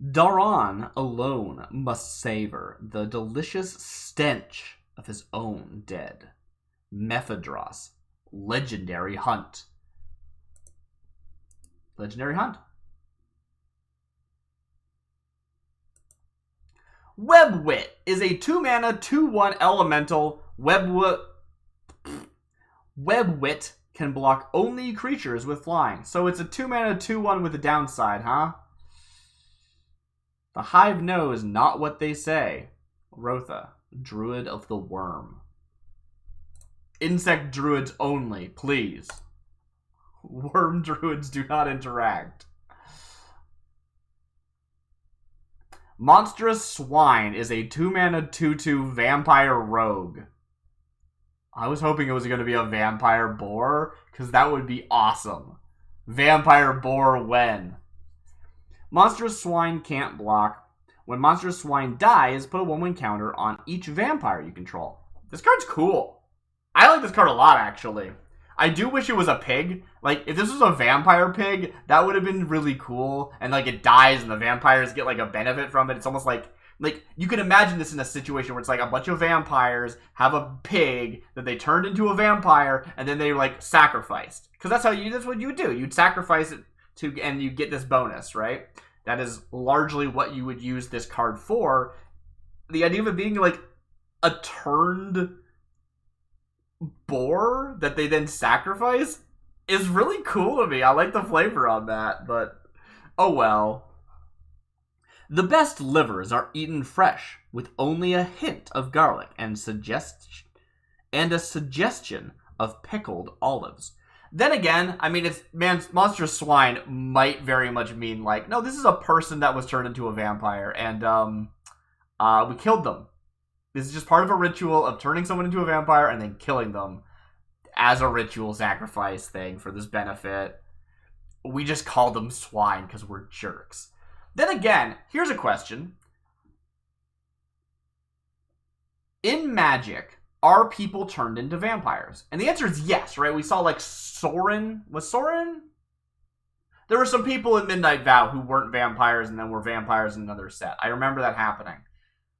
Daron alone must savor the delicious stench of his own dead. Mephedros, Legendary Hunt. Legendary Hunt. Webwit is a 2-mana 2/1 elemental. Webwit can block only creatures with flying. So it's a 2-mana 2/1 with a downside, huh? The Hive knows not what they say. Rotha, Druid of the Worm. Insect druids only, please. Worm druids do not interact. Monstrous Swine is a 2-mana 2/2 vampire rogue. I was hoping it was going to be a vampire boar, because that would be awesome. Vampire boar when? Monstrous Swine can't block. When Monstrous Swine dies, put a 1/1 counter on each vampire you control. This card's cool. I like this card a lot, actually. I do wish it was a pig. Like, if this was a vampire pig, that would have been really cool. And, like, it dies and the vampires get, like, a benefit from it. It's almost like, you can imagine this in a situation where it's, like, a bunch of vampires have a pig that they turned into a vampire and then they, like, sacrificed. Because that's what you would do. You'd sacrifice it and you get this bonus, right? That is largely what you would use this card for. The idea of it being, like, a turned boar that they then sacrifice, is really cool to me. I like the flavor on that, but oh well. The best livers are eaten fresh, with only a hint of garlic and a suggestion of pickled olives. Then again, I mean, monstrous swine might very much mean like, no, this is a person that was turned into a vampire, and we killed them. This is just part of a ritual of turning someone into a vampire and then killing them as a ritual sacrifice thing for this benefit. We just called them swine because we're jerks. Then again, here's a question. In Magic, are people turned into vampires? And the answer is yes, right? We saw like Sorin. Was Sorin? There were some people in Midnight Vow who weren't vampires and then were vampires in another set. I remember that happening.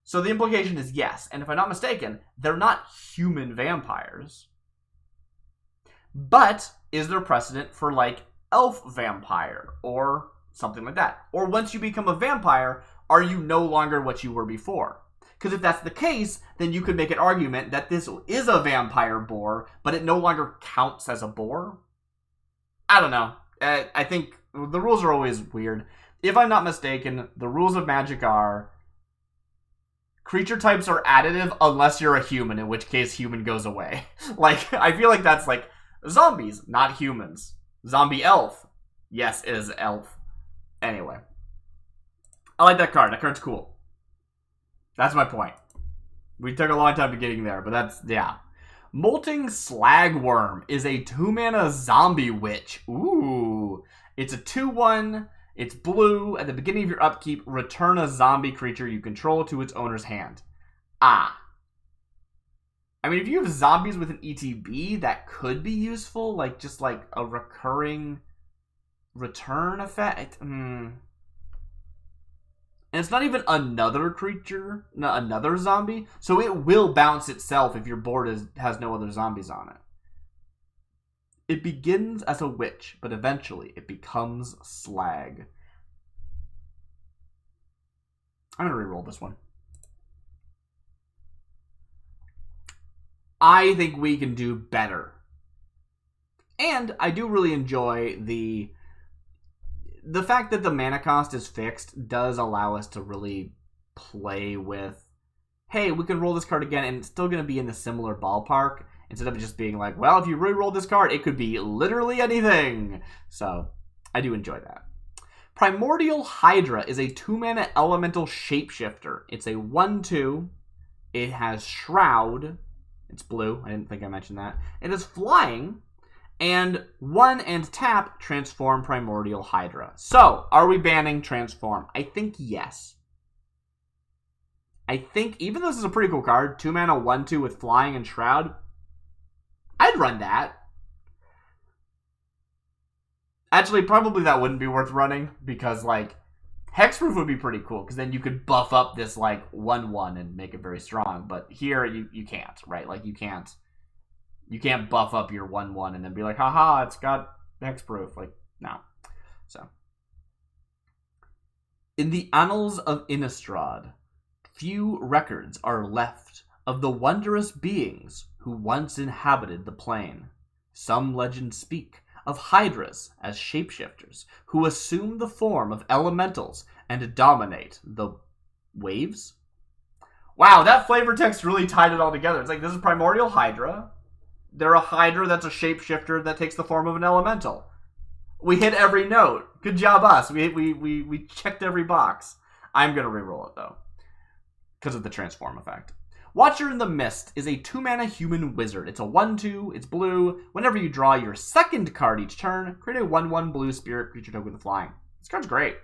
So the implication is yes. And if I'm not mistaken, they're not human vampires. But is there precedent for like elf vampire or something like that? Or once you become a vampire, are you no longer what you were before? Because if that's the case, then you could make an argument that this is a vampire boar, but it no longer counts as a boar. I don't know. I think the rules are always weird. If I'm not mistaken, the rules of Magic are creature types are additive unless you're a human, in which case human goes away. Like, I feel like that's like zombies, not humans. Zombie elf. Yes, it is elf. Anyway. I like that card. That card's cool. That's my point. We took a long time to getting there, but that's, yeah. Molting Slagworm is a 2-mana zombie witch. Ooh. It's a 2/1. It's blue. At the beginning of your upkeep, return a zombie creature you control to its owner's hand. Ah. I mean, if you have zombies with an ETB, that could be useful. Like, just like a recurring return effect. And it's not even another creature, another zombie. So it will bounce itself if your board has no other zombies on it. It begins as a witch, but eventually it becomes slag. I'm going to reroll this one. I think we can do better. And I do really enjoy the fact that the mana cost is fixed does allow us to really play with, hey, we can roll this card again and it's still going to be in the similar ballpark instead of just being like, well, if you re-roll this card, it could be literally anything. So I do enjoy that. Primordial Hydra is a 2-mana elemental shapeshifter. It's a 1/2. It has Shroud. It's blue. I didn't think I mentioned that. It is flying. And 1 and tap, transform Primordial Hydra. So, are we banning transform? I think yes. I think, even though this is a pretty cool card, 2-mana 1/2 with flying and shroud, I'd run that. Actually, probably that wouldn't be worth running, because, like, Hexproof would be pretty cool, because then you could buff up this, like, 1/1 and make it very strong. But here, you can't, right? Like, you can't buff up your 1/1 and then be like, haha, it's got hexproof. Like, no. So. In the annals of Innistrad, few records are left of the wondrous beings who once inhabited the plane. Some legends speak of hydras as shapeshifters who assume the form of elementals and dominate the waves. Wow, that flavor text really tied it all together. It's like, this is Primordial Hydra. They're a Hydra that's a shapeshifter that takes the form of an elemental. We hit every note. Good job, us. We checked every box. I'm going to reroll it, though, because of the transform effect. Watcher in the Mist is a 2-mana human wizard. It's a 1/2. It's blue. Whenever you draw your second card each turn, create a 1/1 blue spirit creature token with flying. This card's great.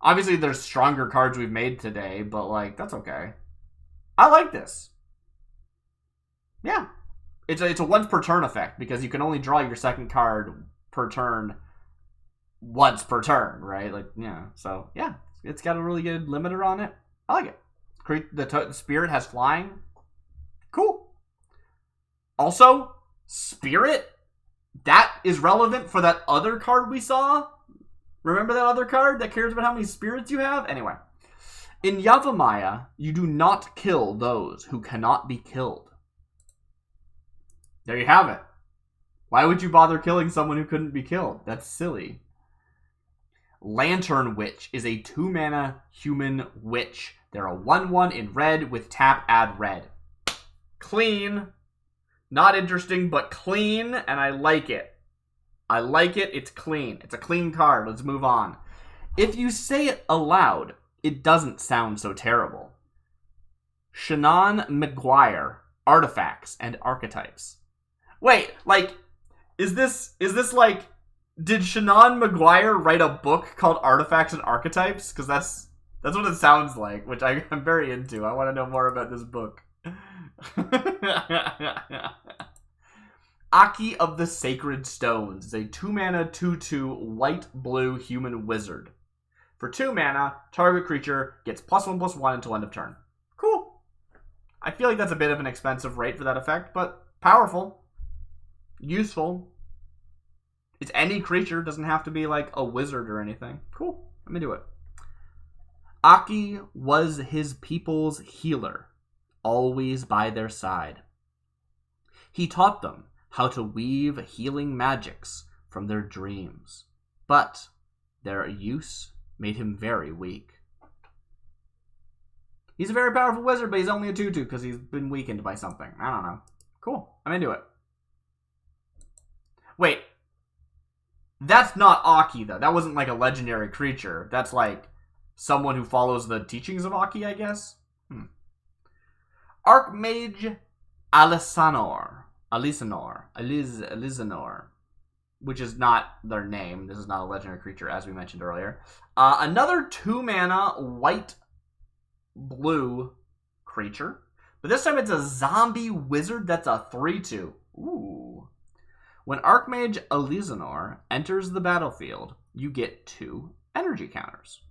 Obviously, there's stronger cards we've made today, but, like, that's okay. I like this. Yeah. It's a once per turn effect, because you can only draw your second card per turn once per turn, right? Like, yeah. So, yeah. It's got a really good limiter on it. I like it. The spirit has flying. Cool. Also, spirit, that is relevant for that other card we saw. Remember that other card that cares about how many spirits you have? Anyway. In Yavimaya, you do not kill those who cannot be killed. There you have it. Why would you bother killing someone who couldn't be killed? That's silly. Lantern Witch is a 2-mana human witch. They're a 1/1 in red with tap, add red. Clean. Not interesting, but clean, and I like it. I like it. It's clean. It's a clean card. Let's move on. If you say it aloud, it doesn't sound so terrible. Shannon McGuire, Artifacts and Archetypes. Wait, like, is this like, did Shannon McGuire write a book called Artifacts and Archetypes? Because that's what it sounds like, which I'm very into. I want to know more about this book. Aki of the Sacred Stones is a 2-mana 2/2 white-blue human wizard. For 2 mana, target creature gets +1/+1 until end of turn. Cool. I feel like that's a bit of an expensive rate for that effect, but powerful. Useful. It's any creature, doesn't have to be like a wizard or anything. Cool. Let me do it. Aki was his people's healer, always by their side. He taught them how to weave healing magics from their dreams, but their use made him very weak. He's a very powerful wizard, but he's only a 2/2 because he's been weakened by something. I don't know. Cool. I'm into it. Wait. That's not Aki, though. That wasn't like a legendary creature. That's like someone who follows the teachings of Aki, I guess. Archmage Alisanor, which is not their name. This is not a legendary creature, as we mentioned earlier. Another 2-mana white-blue creature. But this time it's a zombie wizard that's a 3/2. Ooh. When Archmage Alisanor enters the battlefield, you get 2 energy counters.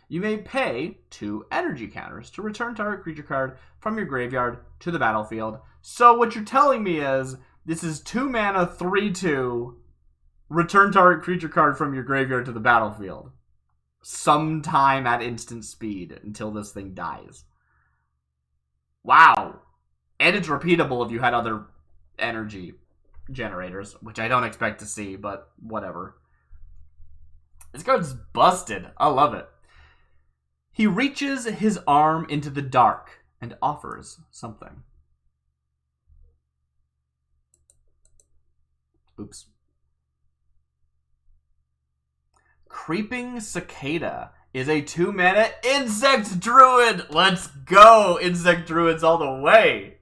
You may pay 2 energy counters to return target creature card from your graveyard to the battlefield. So what you're telling me is, this is 2 mana, 3/2, return target creature card from your graveyard to the battlefield. Sometime at instant speed until this thing dies. Wow. And it's repeatable if you had other energy generators, which I don't expect to see, but whatever. This card's busted. I love it. He reaches his arm into the dark and offers something. Oops. Creeping Cicada is a 2-mana insect druid. Let's go, insect druids all the way.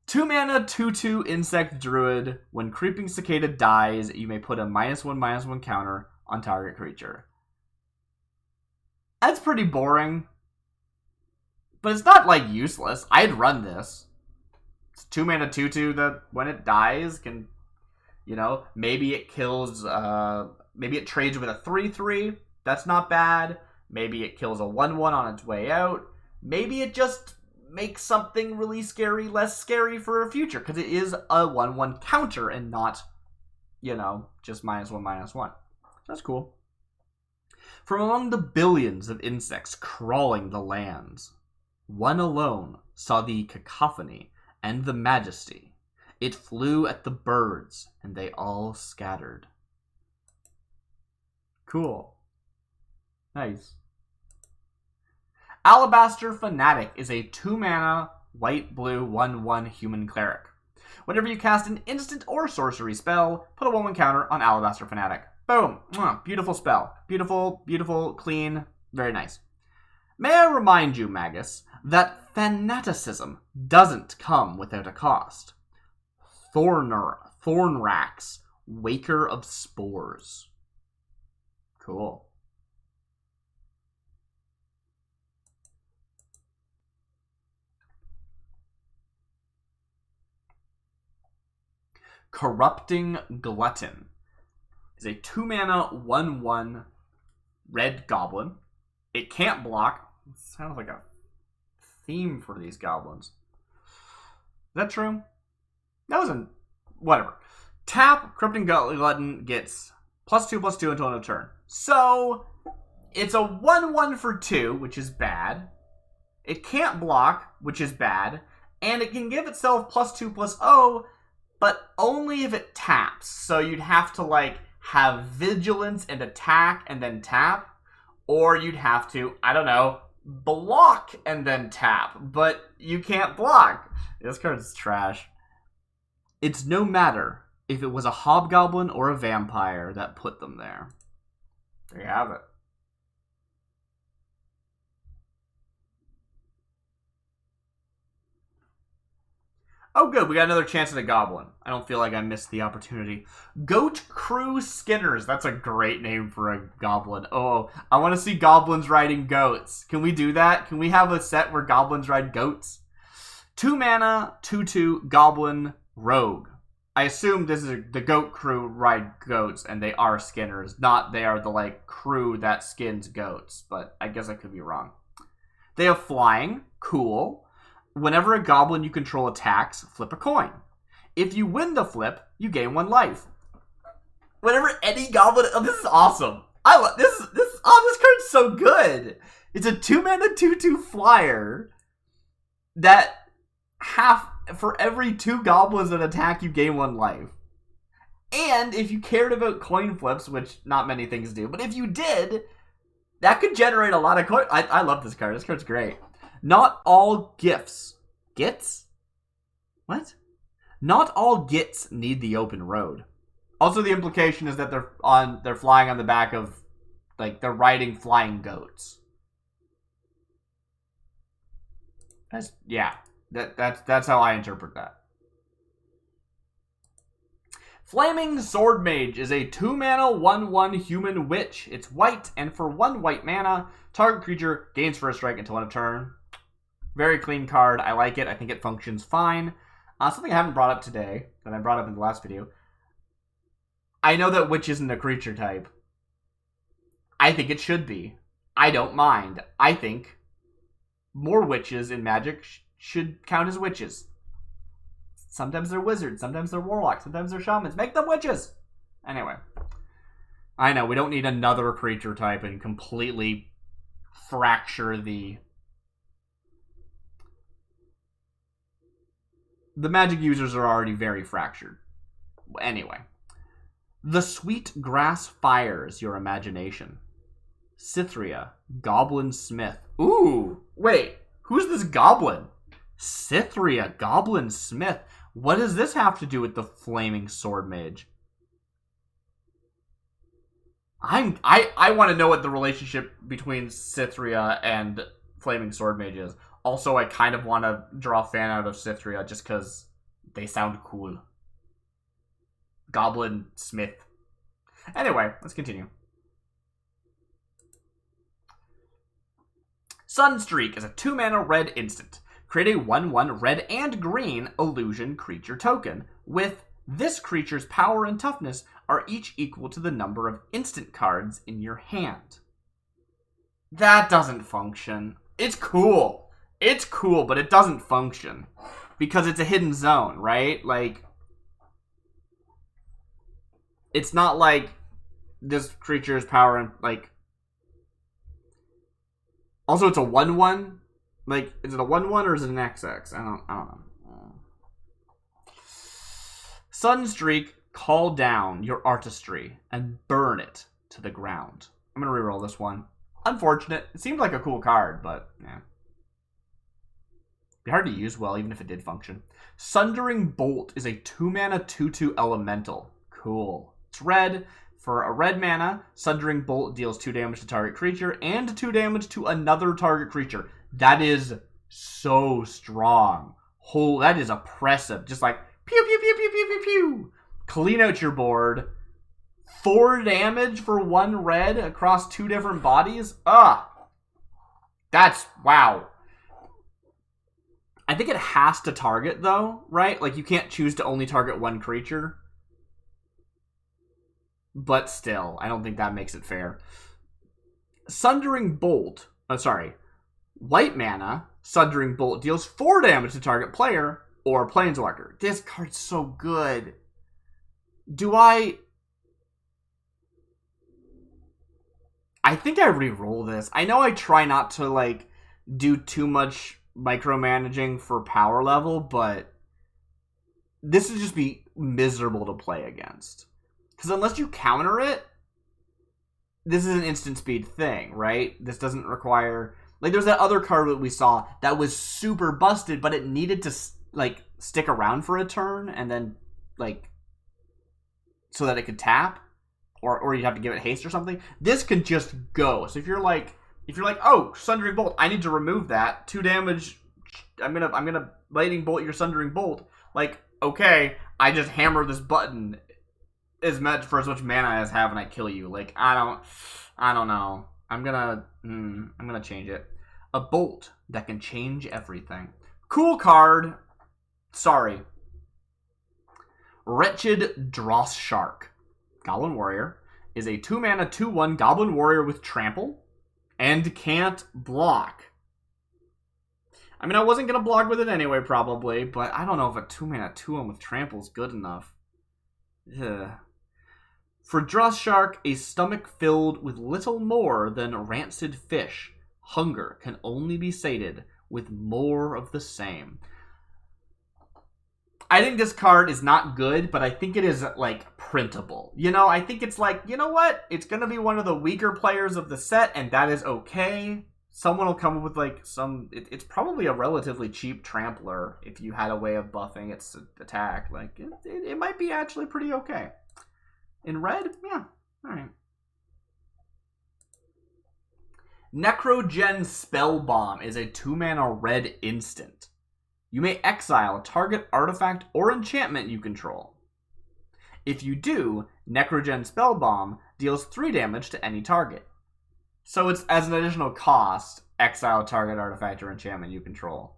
2-mana 2/2 insect druid. When Creeping Cicada dies, you may put a -1/-1 counter on target creature. That's pretty boring, but it's not like useless. I'd run this. It's 2-mana 2/2 that when it dies can, you know, maybe it kills, maybe it trades with a 3/3. That's not bad. Maybe it kills a 1/1 on its way out. Maybe it just makes something really scary less scary for a future, because it is a 1/1 counter and not, you know, just -1/-1. That's cool. From among the billions of insects crawling the lands, one alone saw the cacophony and the majesty. It flew at the birds, and they all scattered. Cool. Nice. Alabaster Fanatic is a 2-mana white-blue 1/1 human cleric. Whenever you cast an instant or sorcery spell, put a 1/1 counter on Alabaster Fanatic. Boom. Beautiful spell. Beautiful, beautiful, clean. Very nice. May I remind you, Magus, that fanaticism doesn't come without a cost. Thornrax, Waker of Spores. Cool. Corrupting Glutton is a 2-mana 1/1 red goblin. It can't block. It sounds like a theme for these goblins. Is that true? That wasn't. Whatever. Tap, Corrupting Glutton gets +2/+2 until end of turn. So, it's a 1/1 for 2, which is bad. It can't block, which is bad. And it can give itself +2/+0, but only if it taps. So you'd have to, like, have vigilance and attack and then tap, or you'd have to, I don't know, block and then tap, but you can't block. This card is trash. It's no matter if it was a hobgoblin or a vampire that put them there. There you have it. Oh, good. We got another chance at a goblin. I don't feel like I missed the opportunity. Goat Crew Skinners. That's a great name for a goblin. Oh, I want to see goblins riding goats. Can we do that? Can we have a set where goblins ride goats? 2 mana, 2/2, goblin, rogue. I assume this is the goat crew ride goats, and they are skinners. Not they are the, like, crew that skins goats. But I guess I could be wrong. They have flying. Cool. Whenever a goblin you control attacks, flip a coin. If you win the flip, you gain 1 life. Whenever any goblin... Oh, this is awesome. I love this. This card's so good. It's a 2 mana 2/2 flyer that for every 2 goblins that attack, you gain 1 life. And if you cared about coin flips, which not many things do, but if you did, that could generate a lot of coin. I love this card. This card's great. Not all gifts. Gits? What? Not all gits need the open road. Also, the implication is that they're flying on the back of, like, they're riding flying goats. That's how I interpret that. Flaming Sword Mage is a 2 mana 1/1 human witch. It's white, and for 1 white mana, target creature gains first strike until end of turn. Very clean card. I like it. I think it functions fine. Something I haven't brought up today, that I brought up in the last video. I know that witch isn't a creature type. I think it should be. I don't mind. I think more witches in Magic should count as witches. Sometimes they're wizards, sometimes they're warlocks, sometimes they're shamans. Make them witches! Anyway. I know, we don't need another creature type and completely fracture the Magic users are already very fractured. Anyway. The sweet grass fires your imagination. Cythria, Goblin Smith. Ooh, wait, who's this goblin? Cythria, Goblin Smith. What does this have to do with the Flaming Sword Mage? I want to know what the relationship between Cythria and Flaming Sword Mage is. Also, I kind of want to draw a fan out of Cythria just because they sound cool. Goblin Smith. Anyway, let's continue. Sunstreak is a 2 mana red instant. Create a 1/1 red and green illusion creature token. With this creature's power and toughness are each equal to the number of instant cards in your hand. That doesn't function. It's cool. It's cool, but it doesn't function. Because it's a hidden zone, right? Like, it's not like this creature's power and, like... Also, it's a 1/1. Like, is it a 1/1 or is it an XX? I don't know. Sunstreak, call down your artistry and burn it to the ground. I'm gonna reroll this one. Unfortunate. It seemed like a cool card, but yeah. Be hard to use well, even if it did function. Sundering Bolt is a 2 mana 2/2 elemental. Cool. It's red. For a red mana, Sundering Bolt deals 2 damage to target creature and 2 damage to another target creature. That is so strong. That is oppressive. Just like, pew, pew, pew, pew, pew, pew, pew. Clean out your board. 4 damage for 1 red across 2 different bodies? That's, wow. I think it has to target, though, right? Like, you can't choose to only target 1 creature. But still, I don't think that makes it fair. Sundering Bolt. White mana, Sundering Bolt deals 4 damage to target player or planeswalker. This card's so good. I think I re-roll this. I know I try not to, like, do too much micromanaging for power level, but this would just be miserable to play against. Because unless you counter it, this is an instant speed thing, right? This doesn't require... Like, there's that other card that we saw that was super busted, but it needed to, like, stick around for a turn and then, like, so that it could tap. Or you'd have to give it haste or something. This can just go. So if you're like, oh, Sundering Bolt, I need to remove that. 2 damage, I'm gonna Lightning Bolt your Sundering Bolt. Like, okay, I just hammer this button as much for as much mana as have and I kill you. Like, I don't know. I'm gonna change it. A bolt that can change everything. Cool card. Sorry. Wretched Dross Shark. Goblin Warrior is a 2-mana 2/1 Goblin Warrior with Trample and can't block. I mean, I wasn't going to block with it anyway, probably, but I don't know if a 2-mana 2/1 with Trample is good enough. Ugh. For Dross Shark, a stomach filled with little more than rancid fish. Hunger can only be sated with more of the same. I think this card is not good, but I think it is, like, printable. You know, I think it's like, you know what? It's going to be one of the weaker players of the set, and that is okay. Someone will come up with, like, some... It's probably a relatively cheap Trampler if you had a way of buffing its attack. Like, it might be actually pretty okay. In red? Yeah. Alright. Necrogen Spellbomb is a 2-mana red instant. You may exile a target artifact or enchantment you control. If you do, Necrogen Spellbomb deals 3 damage to any target. So it's, as an additional cost, exile a target artifact or enchantment you control.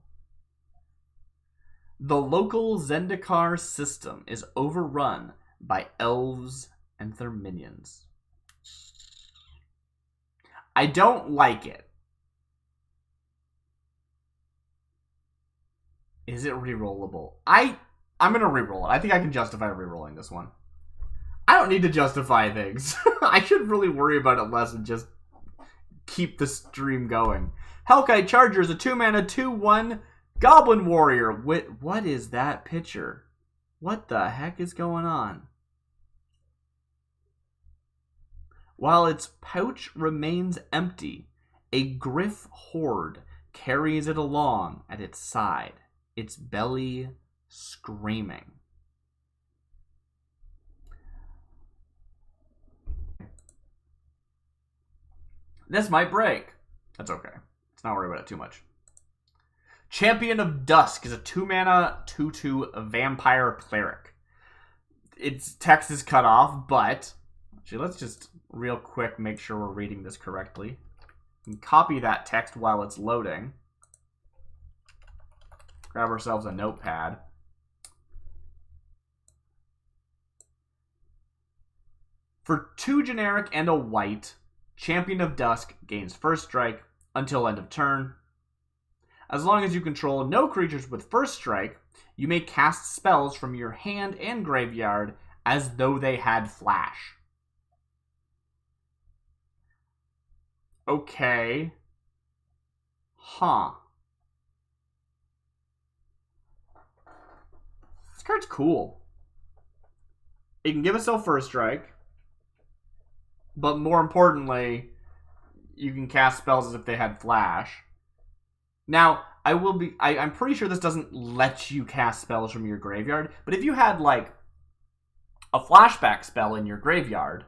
The local Zendikar system is overrun by elves and their minions. I don't like it. Is it rerollable? I'm going to reroll it. I think I can justify rerolling this one. I don't need to justify things. I should really worry about it less and just keep the stream going. Hellkite Charger is a 2-mana 2/1 Goblin Warrior. What is that picture? What the heck is going on? While its pouch remains empty, a Griff Horde carries it along at its side, its belly screaming. This might break. That's okay. Let's not worry about it too much. Champion of Dusk is a 2-mana 2/2 Vampire Cleric. Its text is cut off, but... Actually, let's just real quick make sure we're reading this correctly. And copy that text while it's loading. Grab ourselves a notepad. For 2 generic and a white, Champion of Dusk gains first strike until end of turn. As long as you control no creatures with first strike, you may cast spells from your hand and graveyard as though they had flash. Okay. Huh. This card's cool. It can give itself first strike. But more importantly, you can cast spells as if they had flash. Now, I'm pretty sure this doesn't let you cast spells from your graveyard. But if you had, like, a flashback spell in your graveyard,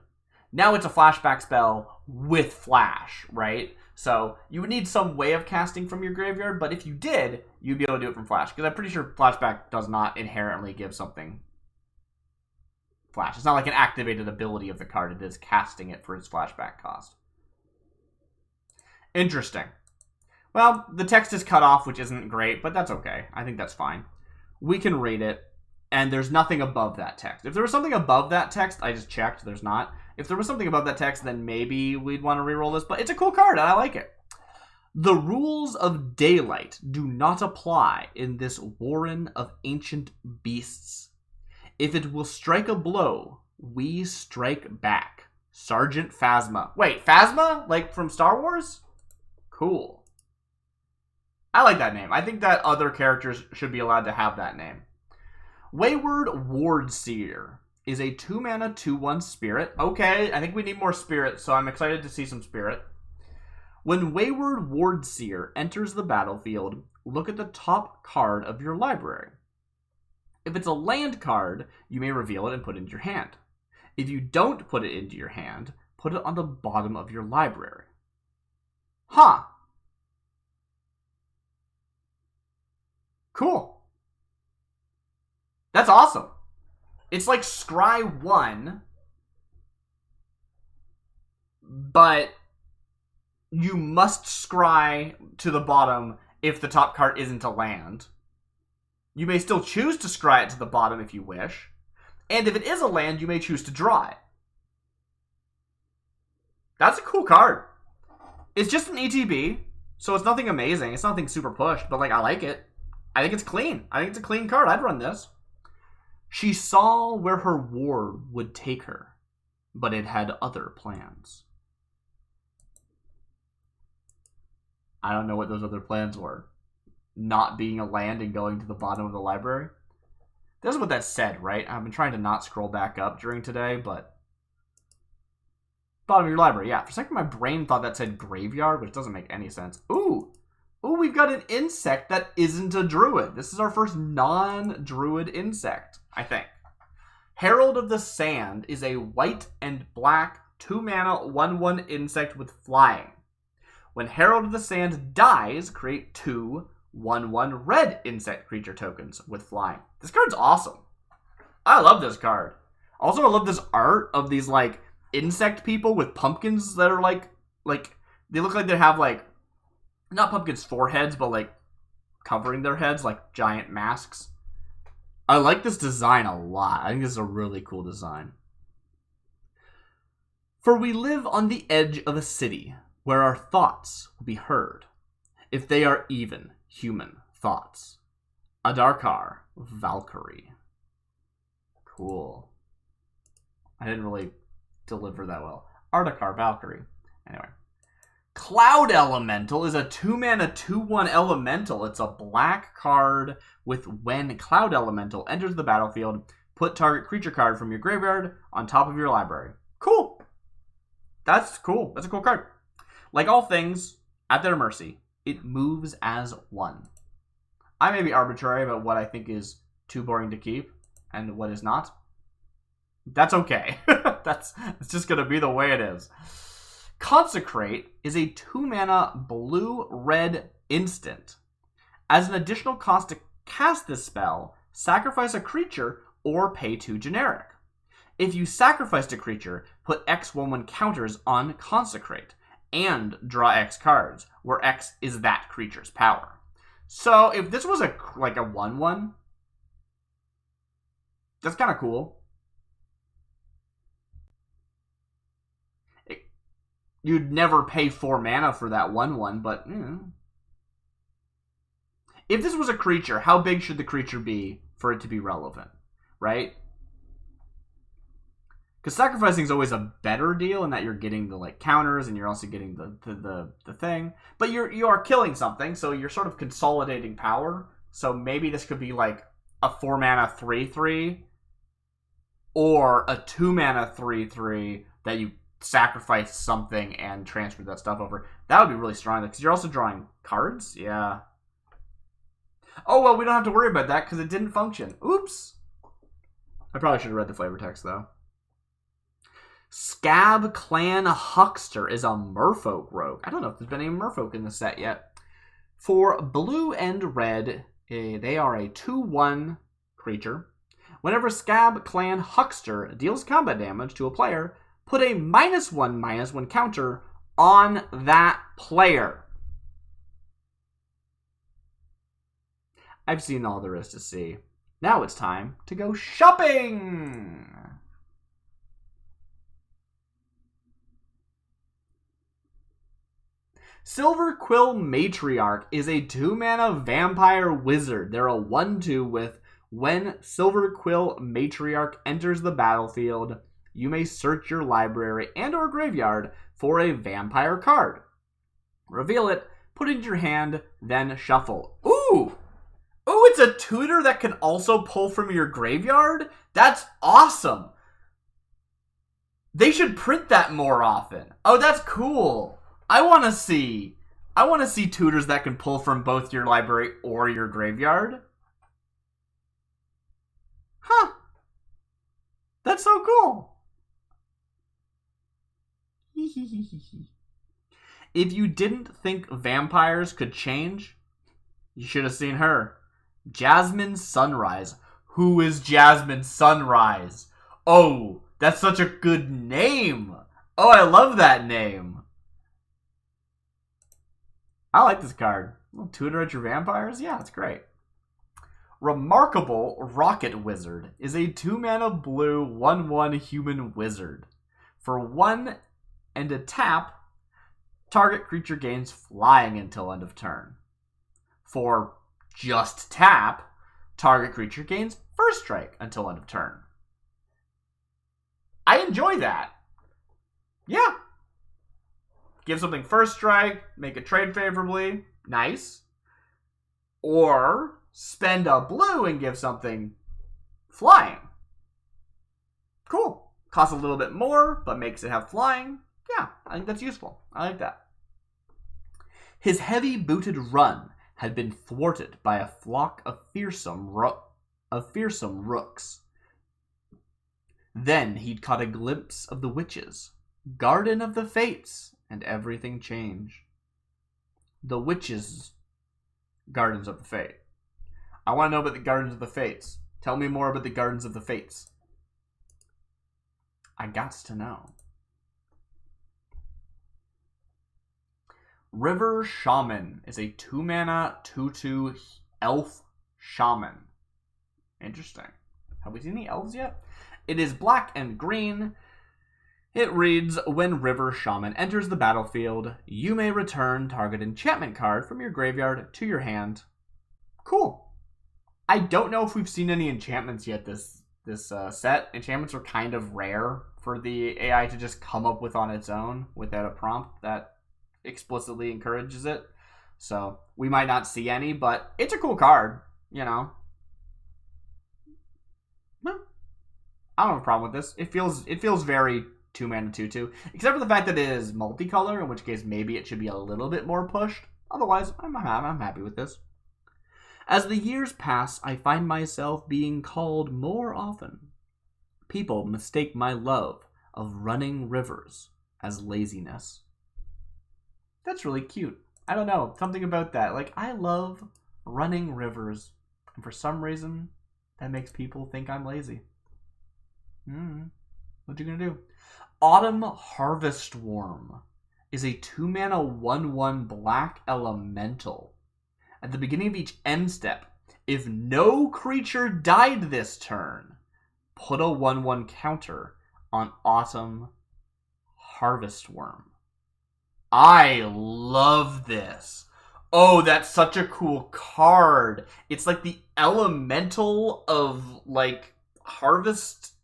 now it's a flashback spell with flash, right? So you would need some way of casting from your graveyard, but if you did, you'd be able to do it from flash. Because I'm pretty sure flashback does not inherently give something flash. It's not like an activated ability of the card. It is casting it for its flashback cost. Interesting. Well, the text is cut off, which isn't great, but that's okay. I think that's fine. We can read it, and there's nothing above that text. If there was something above that text, I just checked, there's not. If there was something above that text, then maybe we'd want to reroll this, but it's a cool card, and I like it. The rules of daylight do not apply in this Warren of Ancient Beasts. If it will strike a blow, we strike back. Sergeant Phasma. Wait, Phasma? Like from Star Wars? Cool. I like that name. I think that other characters should be allowed to have that name. Wayward Wardseer is a 2-mana 2/1 spirit. Okay, I think we need more spirit, so I'm excited to see some spirit. When Wayward Wardseer enters the battlefield, look at the top card of your library. If it's a land card, you may reveal it and put it into your hand. If you don't put it into your hand, put it on the bottom of your library. Huh. Cool. That's awesome. It's like Scry 1, but you must scry to the bottom if the top card isn't a land. You may still choose to scry it to the bottom if you wish. And if it is a land, you may choose to draw it. That's a cool card. It's just an ETB, so it's nothing amazing. It's nothing super pushed, but like I like it. I think it's clean. I think it's a clean card. I'd run this. She saw where her ward would take her, but it had other plans. I don't know what those other plans were. Not being a land and going to the bottom of the library. That's what that said, right? I've been trying to not scroll back up during today, but... Bottom of your library, yeah. For a second, my brain thought that said graveyard, which doesn't make any sense. Ooh! Ooh, we've got an insect that isn't a druid. This is our first non-druid insect, I think. Herald of the Sand is a white and black 2-mana 1/1 insect with flying. When Herald of the Sand dies, create 2 1/1 red insect creature tokens with flying. This card's awesome. I love this card. Also, I love this art of these, like, insect people with pumpkins that are, like, they look like they have, like, not pumpkins' foreheads, but, like, covering their heads, like giant masks. I like this design a lot. I think this is a really cool design. For we live on the edge of a city where our thoughts will be heard, if they are even human thoughts. Adarkar Valkyrie. Cool. I didn't really deliver that well. Adarkar Valkyrie. Anyway. Cloud Elemental is a 2-mana 2/1 elemental. It's a black card with when Cloud Elemental enters the battlefield, put target creature card from your graveyard on top of your library. Cool. That's cool. That's a cool card. Like all things, at their mercy, it moves as one. I may be arbitrary about what I think is too boring to keep and what is not. That's okay. It's just going to be the way it is. Consecrate is a 2-mana blue-red instant. As an additional cost to cast this spell, sacrifice a creature or pay 2 generic. If you sacrificed a creature, put X 1/1 counters on Consecrate and draw X cards, where X is that creature's power. So if this was like a 1/1, that's kind of cool. You'd never pay 4 mana for that 1/1, but if this was a creature, how big should the creature be for it to be relevant, right? Because sacrificing is always a better deal in that you're getting the like counters and you're also getting the thing, but you are killing something, so you're sort of consolidating power. So maybe this could be like a 4-mana 3/3 or a 2-mana 3/3 that you sacrifice something and transfer that stuff over. That would be really strong because you're also drawing cards. Yeah. Oh, well, we don't have to worry about that because it didn't function. Oops. I probably should have read the flavor text, though. Scab Clan Huckster is a merfolk rogue. I don't know if there's been any merfolk in the set yet. For blue and red, they are a 2/1 creature. Whenever Scab Clan Huckster deals combat damage to a player, put a -1/-1 counter on that player. I've seen all there is to see. Now it's time to go shopping! Silver Quill Matriarch is a 2-mana vampire wizard. They're a 1/2 with when Silver Quill Matriarch enters the battlefield, you may search your library and or graveyard for a vampire card. Reveal it, put it in your hand, then shuffle. Ooh! Ooh, it's it's a tutor that can also pull from your graveyard? That's awesome. They should print that more often. Oh, that's cool. I want to see tutors that can pull from both your library or your graveyard. Huh. That's so cool. If you didn't think vampires could change, you should have seen her. Jasmine Sunrise. Who is Jasmine Sunrise? Oh, that's such a good name. Oh, I love that name. I like this card. Tutor at your vampires? Yeah, it's great. Remarkable Rocket Wizard is a 2-mana blue 1/1 human wizard. For 1 and a tap, target creature gains flying until end of turn. For just tap, target creature gains first strike until end of turn. I enjoy that. Yeah. Give something first strike, make it trade favorably. Nice. Or spend a blue and give something flying. Cool. Costs a little bit more, but makes it have flying. Yeah, I think that's useful. I like that. His heavy-booted run had been thwarted by a flock of fearsome rooks. Then he'd caught a glimpse of the witches, Garden of the Fates, and everything changed. The witches' Gardens of the Fate. I want to know about the Gardens of the Fates. Tell me more about the Gardens of the Fates. I gots to know. River Shaman is a 2-mana 2/2 elf shaman. Interesting. Have we seen the elves yet? It is black and green. It reads, when River Shaman enters the battlefield, you may return target enchantment card from your graveyard to your hand. Cool. I don't know if we've seen any enchantments yet this set. Enchantments are kind of rare for the AI to just come up with on its own without a prompt that explicitly encourages it. So we might not see any, but it's a cool card, you know. I don't have a problem with this. It feels very 2-mana 2/2, except for the fact that it is multicolor, in which case maybe it should be a little bit more pushed. Otherwise, I'm happy with this. As the years pass, I find myself being called more often. People mistake my love of running rivers as laziness. That's really cute. I don't know, something about that. Like, I love running rivers, and for some reason, that makes people think I'm lazy. What you gonna do? Autumn Harvest Worm is a 2-mana 1/1 black elemental. At the beginning of each end step, if no creature died this turn, put a 1/1 counter on Autumn Harvest Worm. I love this. Oh, that's such a cool card. It's like the elemental of, like, harvest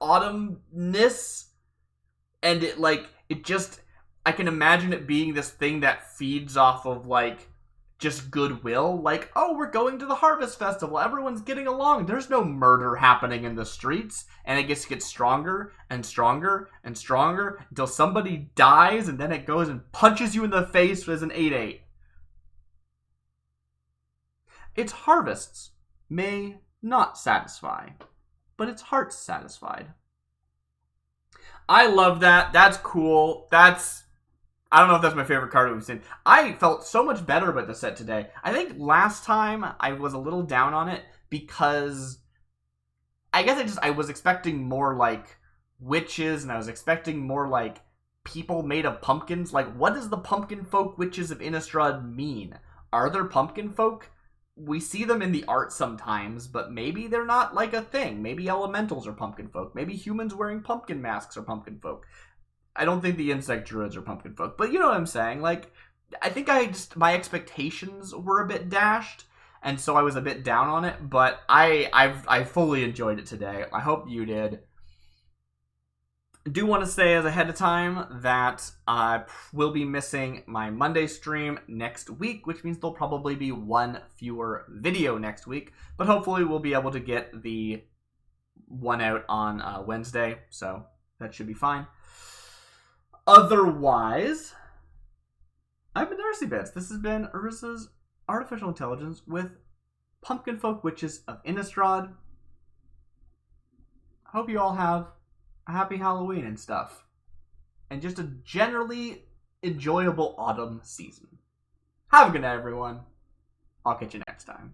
autumnness. And I can imagine it being this thing that feeds off of, like, just goodwill. Like, oh, we're going to the Harvest Festival. Everyone's getting along. There's no murder happening in the streets. And it gets stronger and stronger and stronger until somebody dies, and then it goes and punches you in the face as an 8/8. Its harvests may not satisfy, but its heart's satisfied. I love that. That's cool. I don't know if that's my favorite card we've seen. I felt so much better about the set today. I think last time I was a little down on it because I guess I was expecting more like witches, and I was expecting more like people made of pumpkins. Like, what does the Pumpkinfolk Witches of Innistrad mean? Are there pumpkin folk? We see them in the art sometimes, but maybe they're not like a thing. Maybe elementals are pumpkin folk. Maybe humans wearing pumpkin masks are pumpkin folk. I don't think the insect druids are pumpkin folk, but you know what I'm saying. Like, I think my expectations were a bit dashed, and so I was a bit down on it. But I fully enjoyed it today. I hope you did. do want to say as ahead of time that I will be missing my Monday stream next week, which means there'll probably be one fewer video next week, but hopefully we'll be able to get the one out on Wednesday, so that should be fine. Otherwise, I've been DarcyBits. This has been Urza's Artificial Intelligence with Pumpkinfolk Witches of Innistrad. Hope you all have a happy Halloween and stuff. And just a generally enjoyable autumn season. Have a good night, everyone. I'll catch you next time.